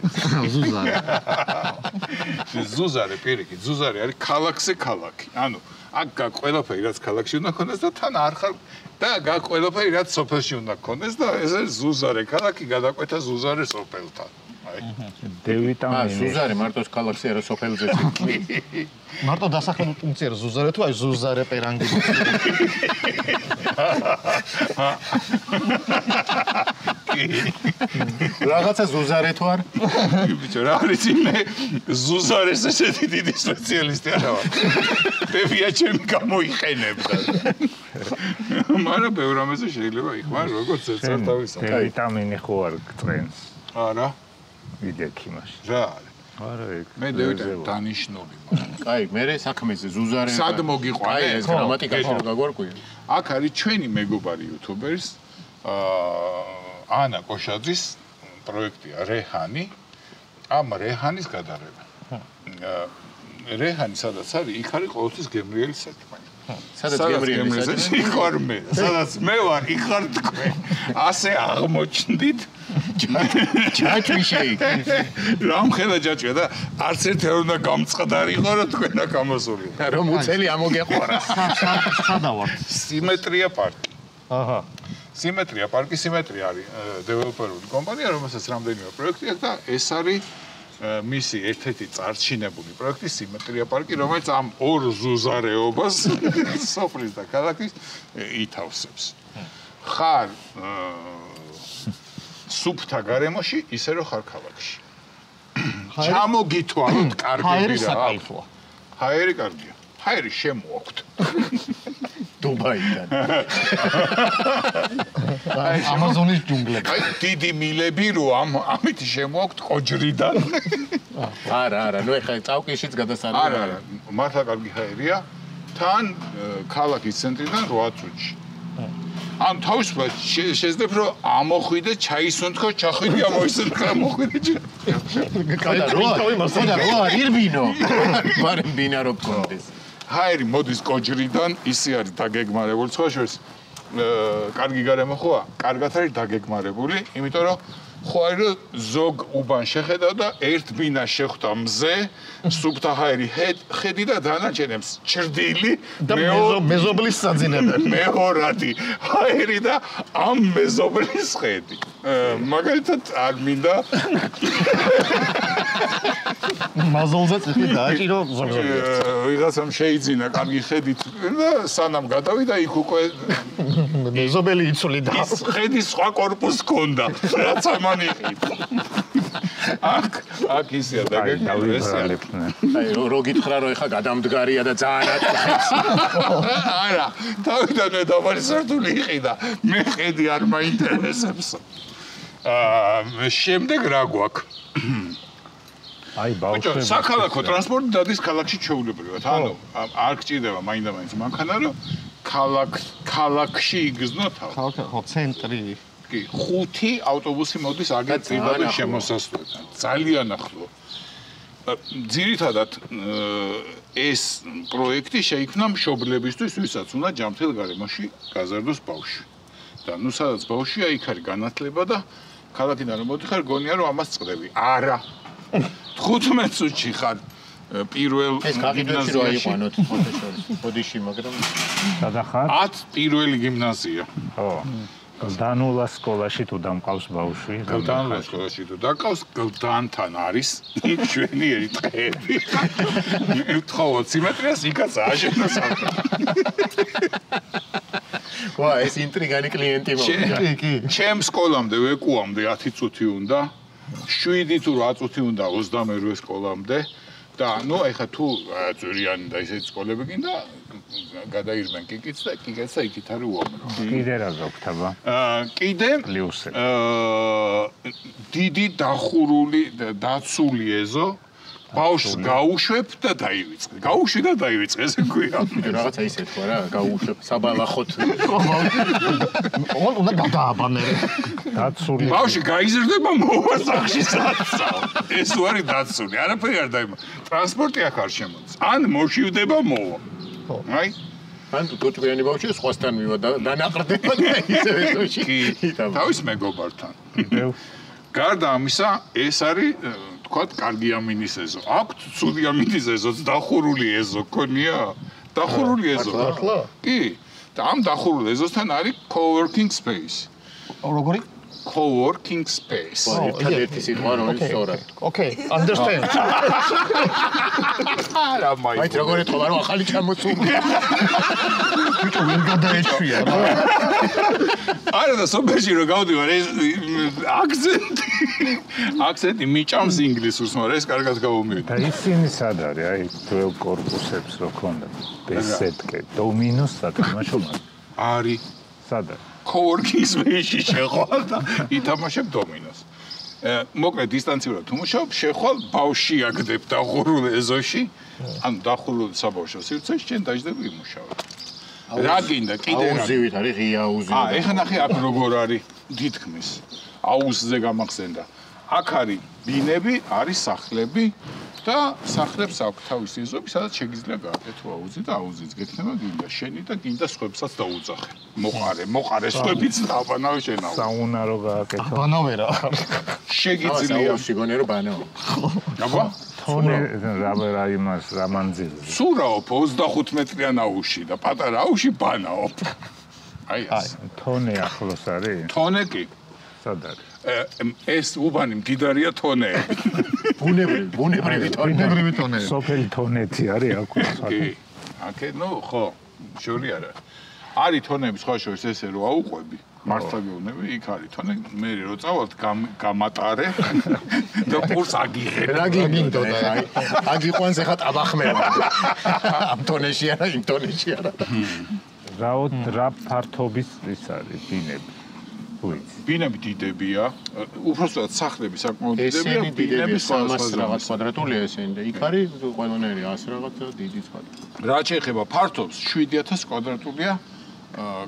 ზუზარე პირიქით ზუზარე არის ქალაქზე ქალაქი ანუ აქ ყველაფერი რაც ქალაქში უნდა ქონდეს და თან არ ხარ და ყველაფერი რაც სოფელში უნდა ქონდეს და ეს არის ზუზარე ქალაქი გადაკვეთა ზუზარე სოფელთან დევიტამინი ზუზარე მარტოს ქალაქზე არა სოფელზე მარტო დასახელო პუნქტია ზუზარე თუ აი ზუზარე პერანგი რაღაცა ზუზარე თუ არ ბიჭო რა არის მე ზუზარეს ესეთი დიდი სპეციალისტი არა ვარ ბებია ჩემი გამოიყენებდა მაგრამ ბევრ ამაზე შეიძლება იხმარ როგორც ეცარ თავისა დევიტამინი ხო არ გწენს არა ვიდექი მაშინ. რა არის? არა იქ. მე დავიტანე დანიშნული მაგრამ. კაი, მე საქმეზე ზუზარე. სად მოგიყვანე? ეს გრამატიკაში რო გაგვარკვია. აქ არის ჩვენი მეგობარი იუთუბერის ანა კოშაძის პროექტია რეჰანი. ამ რეჰანის გადაღება. რეჰანი სადაც არის, იქ არის ყოველთვის გემრიელი საქმე. სადაც გემრიელი საქმე? იქ ვარ მე. სადაც მე ვარ, იქ ხარ თქვენ. ასე აღმოჩნდით. ჯაჭვი შეიქ. რამ ხელა ჯაჭვია და არც ერთი არ უნდა გამწყდარიყო რომ თქვენა გამოსული. რომ უცელი ამოგეყარა. სადა ვარ? სიმეტრია პარკი. აჰა. სიმეტრია პარკი, სიმეტრია არის დეველოპერული კომპანია, რომელსაც რამდენიმე პროექტი აქვს და ეს არის მისი ერთ-ერთი წარჩინებული პროექტი სიმეტრია პარკი, რომელიც ამ ორ ზუზარეობას სოფლის და ქალაქის ითავსებს. ხარ სუფთა გარემოში, ისე რომ ხარ ქალაქში. ჩამოგითვალოთ კარგი ჰაერი რა. საკაიფოა. ჰაერი კარგია. ჰაერი შემოაქვთ. დუბაიდან. ამაზონის ჯუნგლები. აი დიდი მილები რო ამით შემოაქვთ კოჯრიდან. არა, ნუ ეხლა წავკიშიც გადასარევი. არა, მართლა კარგი ჰაერია. თან ქალაქის ცენტრიდან 8 წუთში. ან თავისუფლად შეძლებთ რომ ამოხვიდე ჩაისუნთქო, ჩახვიდე ამოისუნთქო, ამოხვიდე. და რა ირბინო. მარემ ბინა რო გქონდეს. ჰაერი მოდის კოჯრიდან, ისე არის დაგეგმარებული, სხვა შორის კარგი გარემო ხოა, კარგად არის დაგეგმარებული, იმიტომ რომ ხო არის რომ ზოგ უბან შეხედავ და ერთ ბინას შეხვდა მზე, სუფთა ჰაერი ხედი და დანარჩენებს ჭრდილი და მეზობლის საძინებელი. მეორადი ჰაერი და ამ მეზობლის ხედი. მაგალითად არ მინდა მაზოლზე წიხი დააჭირო ზოგადად. ვიღაცამ შეიძინა კარგი ხედით და სანამ გადავიდა იქ უკვე მეზობელი იცული და ხედის სხვა კორპუსს ჰქონდა რაც ამან იყიდა. აქ ისეა დაგეგმილი ეს არის. აი რო გითხრა რომ ეხა გადამდგარია და ძალიან ატყობს. არა, თავიდანვე დაბალი სართული იყიდა. მე ხედი არ მაინტერესებს. შემდეგ რა გვაქვს? აი ბავშვები. საქალაქო ტრანსპორტი დადის ქალაქში ჩვეულებრივად. ანუ არ გჭირდება მაინდა-მაინც მანქანა რომ ქალაქში იგრძნო თავი. ხო, ცენტრი. კი, 5 ავტობუსი მოდის აგერ პირდაპირ შემოსასვლელთან. ძალიან ახლო. ძირითადად ეს პროექტი შეიქმნა მშობლებისთვის, ვისაც უნდა ჯანმრთელ გარემოში გაზარდოს ბავშვი. და ნუ სადაც ბავშვია, იქ არის განათლება და ქალაქიდან რომ მოდიხარ, გონია რომ ამას წყვდები. არა. 15 წუთში ხარ პირველ ეს გაგიდვებში რო აიყვანოთ ბოდიში, მაგრამ გადახარ? 10 პირველი გიმნაზია. ხო. გლდანულა სკოლაში თუ დამყავს ბავშვი? გლდანულა სკოლაში თუ დაკავს, გლდანთან არის მშვენიერი ტყეები. ვთხოვოთ სიმეტრიას, იქაც ააშენოს ახლა. ვა, ეს ინტრიგანი კლიენტი მოვიდა. კი. ჩემ სკოლამდე ვეკუამდე 10 წუთი უნდა, 7 თუ 8 წუთი უნდა 22 სკოლამდე და ნუ ეხა თუ ძვირიანი და ისეთი სკოლები გინდა გადაირბენ კიკიც და იქით არის უამრავ. კიდე რა გაქვთ აბა? კიდე პლუსი. დიდი დახურული დაცული ეზო ბავშვს გაუშვებ და დაივიწყე. გაუშვი და დაივიწყე, ესე ქვია. რაღაცა ისე თქვა რა, გაუშვებ, საბალახოთ. უნდა გადააბანე. დაცული. ბავშვი გაიზრდება მოვა სახში საცავ. ეს უარი დაცული, არაფერი არ დაიმა. ტრანსპორტი აქ არ შემოდის. ან მოშივდება მოვა. აი ან თუთმიანი ბავშვი სხვასთან მივა და დანაყრდება და ისე ეზოში. თავის მეგობართან. გარდა ამისა, ეს არის თქვათ კარგი ამინის ეზო. აქვთ ცუდი ამინის ეზოც, დახურული ეზო გქონია? დახურული ეზო. ახლა? კი. და ამ დახურულ ეზოსთან არის co-working space. როგორი? Co-working space. ერთადერთი სიტყვა რომელიც სწორად. Okay, understand. არა მაი. აი როგორ ეთქვა რომ ახალი ჩამოსულია. ბიჭო ვერ გადაეჩვია რა. არა და სოფელში რო გავდივარ ეს აქცენტი მიჭამს ინგლისურს, მაგრამ ეს კარგად გავუმივიდა. და ისინი სად არის? აი ძველ კორპუსებს რო ქონდა. ბესეტკე, დომინოს სათამაშოა. არის სად არის? co-working space-ში შეყვალ და ითამაშებ დომინოს. მოკლედ დისტანციურად თუ მუშაობ, შეხვალ ბავშვი აგდებ დახურულ ეზოში, ანუ დახურულ საბავშვო სივრცეში, შენ დაждები იმუშაო. რა გინდა კიდე რა? აუზივით არის ღია აუზივით. ეხლა ნახე აქ როგორ არის თითქმის. აუზზე გამახსენდა. აქ არის ბინები, არის სახლები და სახლებს აქვს თავისი ეზოები, სადაც შეგიძლია გააკეთო აუზი და აუზიც გექნება გინდა შენი და გინდა სხვებსაც დაუძახე. მოყარე სხვებიც დაბანავ შენაო. საუნარო გააკეთო. ბანავე რა. შეგიძლია აუზი გონე რომ ბანაო. აბა თონე რა იმას რა მანძილი. სურაობ 25 მეტრიან აუში და პატარა აუში ბანაობ. აი თონე ახლოს არის? თონე კი. სად არის? ეს უბანი მდიდარია თონეებით. ბუნებრივი თონე. სოფელი თონეთი არის აქ. კი. აქე ნუ ხო, შორი არა. არის თონეები სხვა შორის ესე რომ აუყვები, მართლა გეუბნები, იქ არის თონე, მე რო წავალთ გამატარე და პურს აგიღე. რა გიგინდოდა აი. აგიყვანს ახლა ტაბახმევა. ამ თონეში არა, იმ თონეში არა. რა ფართობის ის არის ბინები? ბინები დიდებია, უბრალოდ სახლები საკმაოდ დიდებია, ბინები სხვა რაღაც კვადრატულია ესენი და იქ არის ყველანაირი 100 რაღაც დიდი წყალი. რა შეეხება ფართობს 7000 კვადრატულია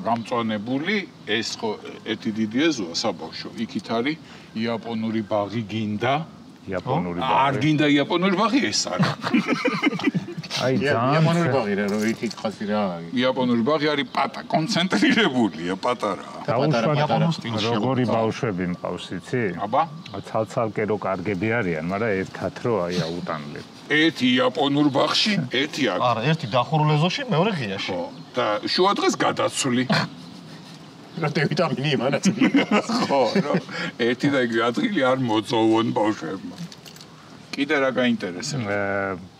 გამწვანებული, ეს ხო ერთი დიდი ეზოა საბავშვო. იქით არის იაპონური ბაღი გინდა. იაპონური ბაღი. არ გინდა იაპონური ბაღი ეს არის. აი ძალიან იაპონური ბაღი რა რო იქით ხასი რა. იაპონური ბაღი არის კონცენტრირებულია, პატარაა. როგორი ბავშვები მყავს, იცი? აბა, ცალ-ცალკე რო კარგები არიან, მაგრამ ერთად რო აი აუტანლებ. ერთი იაპონურ ბაღში, ერთი აქ. არა, ერთი დახურულ ეზოში, მეორე ღიაში. ხო, და შუა დღეს გადაცვლი. რა დევიტამინი იმანაც. ხო, ერთი და იგივე ადგილი არ მოწოვონ ბავშვებმა. კიდე რა გაინტერესებს?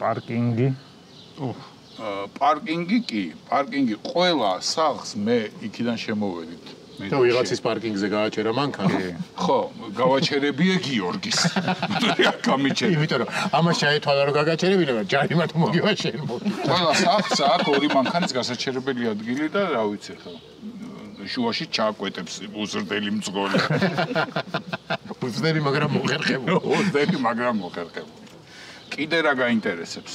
პარკინგი. პარკინგი კი, პარკინგი ყველა სახლს მე იქიდან შემოვედით. და ვიღაცის პარკინგზე გააჩერა მანქანა. ხო, გავაჩერებია გიორგის. გამიჩერე. იმიტომ რომ ამას შეეთვალა რომ გაგაჩერებინა, ჯარიმა თუ მოგივა შენ. ყველა სახლს აქვს ორი მანქანის გასაჩერებელი ადგილი და რა ვიცი ხო. შუაში ჩააკვეტებს უზრდელი მძღოლი. უზრდელი მაგრამ მოხერხებული. კიდე რა გაინტერესებს?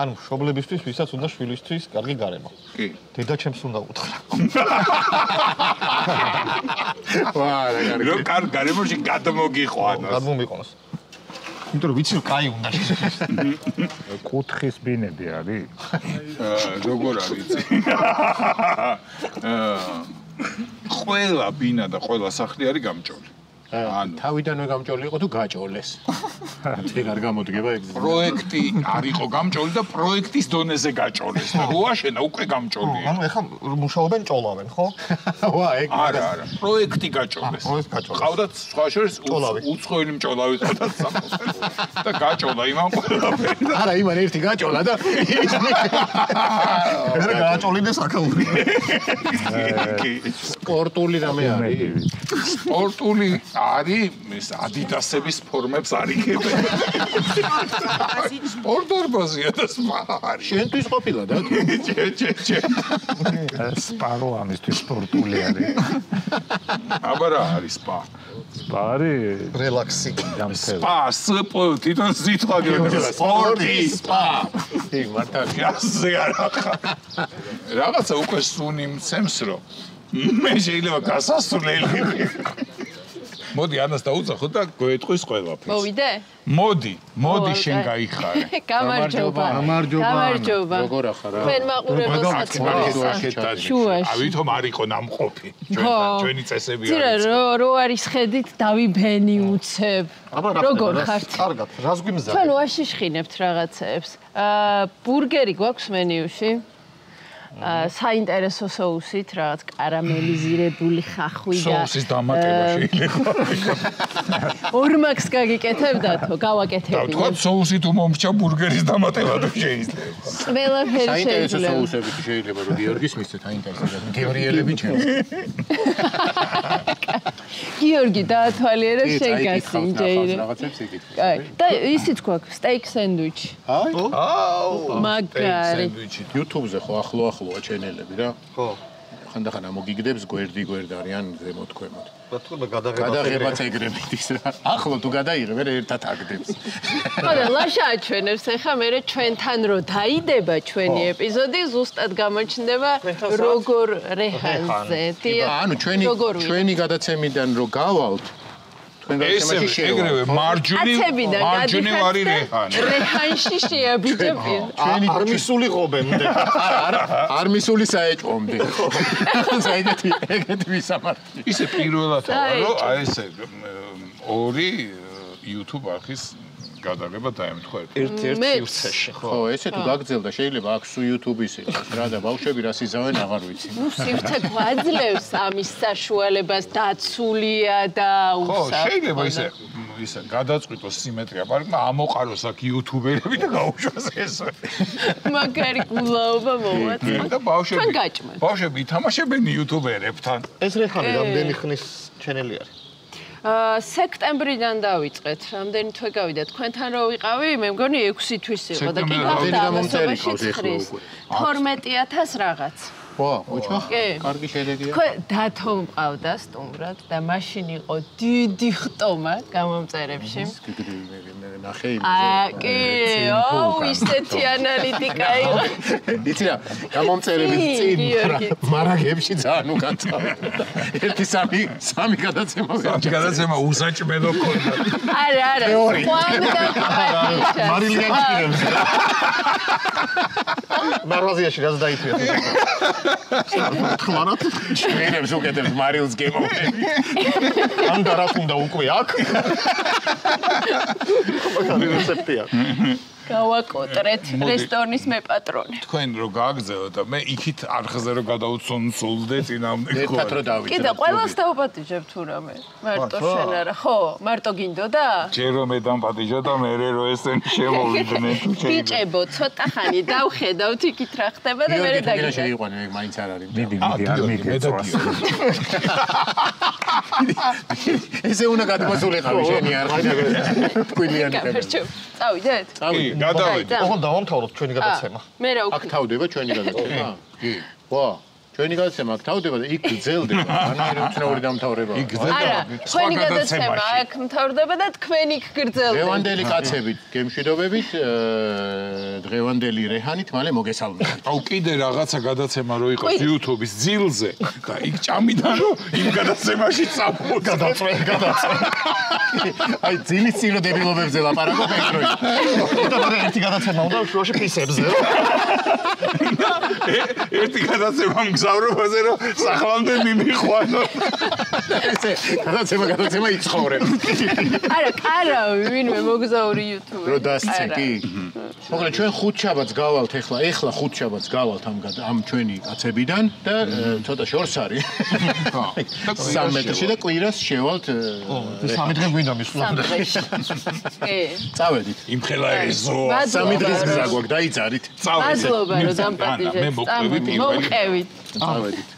ანუ მშობლებისთვის, ვისაც უნდა შვილისთვის კარგი გარემო. კი. დედაჩემს უნდა უთხრა. ვაა, რა კარგი. რო კარგ გარემოში გადმოგიყვანოს. გადმომიყონოს. იმიტომ რომ ვიცი რომ კაი უნდა შეშეს. კუთხის ბინები არის? როგორ არის? ყველა ბინა და ყველა სახლი არის გამჭოლი. თავიდანვე გამჭოლი იყო თუ გაჭოლეს? ეგ არ გამოდგება ეგ. პროექტი არ იყო გამჭოლი და პროექტის დონეზე გაჭოლეს და როაშენა უკვე გამჭოლია. ანუ ეხლა მუშაობენ ჭოლავენ, ხო? ვა, ეგ არა, პროექტი გაჭოლეს. ყავდათ სხვა შორის უცხოელი მჭოლავი ყავდათ საფოსტეს და გაჭოლა იმან ყველაფერი. არა, იმან ერთი გაჭოლა და მე გააჭოლიდეს აქაური. სპორტული რამე არის? სპორტული არის ადიდასების ფორმებს არიგებენ. სპორტორბაზია და სპა არის. შენთვის ყოფილა და? ჩე. სპარო ამისთვის სპორტული არის. აბა რა არის სპა? სპა არის რელაქსი. სპა, სპო, თვითონ სიტყვა გეუბნება. სპორტი, სპა. ეგ მართალია. ასე არა ხარ. რაღაცა უკვე სუნი მცემს რომ მე შეიძლება გასასვლელი. მოდი ანას დაუძახო და გვეტყვის ყველაფერს. მოვიდე? მოდი შენ გაიხარე. გამარჯობა. როგორ ახარ? თქვენ მაყურებელსაც შუაში. ავითომ არ იყო ნამყოფი. ჩვენი წესები არის. ძირა რო არის ხედით დავიბენი უცებ. როგორ ხართ? კარგად, რას გვიმზადეთ? თქვენ ვაშიშხინებთ რაღაცეებს. ბურგერი გვაქვს მენიუში. საინტერესო соусით, რაღაც კარამელიზირებული ხახვი და соусის დამატება შეიძლება. ორმაქს გაგიკეთებდათო, გავაკეთებინე. თქვა соусით უმომრჩა ბურგერის დამატება თუ შეიძლება. ყველაფერი საინტერესო შეიძლება. соусები შეიძლება რომ გიორგის მისცეთ აინტერესებს. გევრიელები ჩემს. გიორგი დაათვალიერე შენ გასინჯეირე. რაღაცებს იკითხავს. კაი. და ისიც გვაქვს სტეიქ სენდვიჩი. აუ. მაგარი. სენდვიჩი. YouTube-ზე ხო ახლოა ჩენელები რა? ხო. ხანდახან ამოგიგდებს გვერდი არიან ზემოთ ქვემოთ. ბათუმი გადაღება გადაღებაც ეგრებით ის რა. ახლო თუ გადაიღებ, ერთად აგდებს. ხოდა ლაშა აჩვენებს ახლა მე ჩვენთან რო დაიდება ჩვენი ეპიზოდი ზუსტად გამოჩნდება როგორ რეჰანზე. ანუ ჩვენი გადაცემიდან რო გავალთ ესე ეგრევე მარჯვნივ არის რეჰანი. რეჰანში შეაბიჯები. არ მისულიყობენდე. არ მისული საეჭვომდე. ეგეთი ვისამართი. ისე პირველად რომ აი ესე ორი YouTube არხის გადაღება დაემთხვა ერთ-ერთ სივრცეში. ხო, ესე თუ გაგძელდა შეიძლება აქ სუ YouTube-ის იყოს რა და ბავშვები რა სიზავენ აღარ ვიცი. ნუ სივრცე გვაძლევს ამის საშუალებას დაცულია და ხო, შეიძლება ისე გადაწყვიტოს სიმეტრია, მაგრამ ამოყაროს აქ YouTuber-ები და გაუშვას ეს. მაგარი გულაობა მოვაწვა. და ჩვენ გაჭმევთ. ბავშვები ითამაშებენ YouTuber-ებთან. ეს რეჰანი რამდენი ხნის ჩენელი არის? სექტემბრიდან დავიწყეთ. რამდენი თვე გავიდა თქვენთან რო ვიყავი, მე მგონი 6 თვის იყო და კი გავდა ამასობაში 12000 რაღაც. ხო, ოჩა. კარგი შედეგია. ხო, დათო მყავდა სტუმრად და მაშინ იყო დიდი ხტომა გამომწერებში. ნახე იმ კი, ისეთი ანალიტიკა იყო. იცი რა, გამომწერების წინ მარაგებში ძალიან უკაცა. ერთი სამი გადაცემა გადაცემა უსაჭმელო ქონდა. არა, მარილიან ჭირებს. მარაზიაში რაც დაიწვია. ხმარად ჭირებს უკეთებს მარილს გემოვნები. ან და რა თუნდა უკვე აქ. რესეპტია. გავაკოტრეთ რესტორნის მეპატრონე. თქვენ რო გააგზავნოთ და მე იქით არხზე რო გადავცონცულდე წინამდე ხო. ერთად რო დავიწყე. კიდე ყველას დავაპატიჟებ თუ რამე. მარტო შენ არა. ხო, მარტო გინდოდა? ჯერ რომ მე დამპატიჟა და მე რო ესენი შემოვიდნენ თუ შეიძლება. ბიჭებო, ცოტა ხანი დავხედავთ იქით რა ხდება და მე დაგიგე. შეიყვანე, მე მაინც არ არის. მიდი არ მიგეწვას. ესე უნდა გადმოსულიყავი შენი არხი. ტკბილიანი გაფერჩევ. წავიდეთ? წავიდეთ. გადავიდეთ. ოღონდ დავამთავროთ ჩვენი გადაცემა. მე რა აქ თავდება ჩვენი გადაცემა? კი. ვა, ჩვენი გადაცემა აქ თავდება და იქ გრძელდება. ანუ უცნაური დამთავრება. იქ გრძელდება. არა, ჩვენი გადაცემა აქ მთავრდება და თქვენ იქ გრძელდება. დღევანდელი კაცებით, გემშვიდობებით, დღევანდელი რეჰანით მალე მოგესალმებით. აუ კიდე რაღაცა გადაცემა რო იყოს YouTube-ის ძილზე და იქ ჭამიდან რო იმ გადაცემაში წამო გადაწყვე. აი ძილის წილო დებილობებზე ლაპარაკობ ეს რო. და მე ერთი გადაცემა უნდა შუაში ფისებზე. ერთი გადაცემა მგზავრობაზე რომ სახლამდე მიმიხვანო. ესე გადაცემა იცხოვრებ. არა, კარავი, ვინმე მოგზაური YouTube-ზე. რო დასცე კი. მოკლედ ჩვენ ხუთშაბათს გავალთ ეხლა ხუთშაბათს გავალთ ამ ჩვენი კაცებიდან და ცოტა შორს არის. 3 მეტრში და კვირას შევალთ. 3 დღე გვინდა მისვლამდე. კი. წავედით. იმხელა ეზო. 3 დღის გზა გვაქვს დაიძარით. მადლობა რომ დამპატიჟეთ. მე მოყვებით პირველი. მოყევით. წავედით.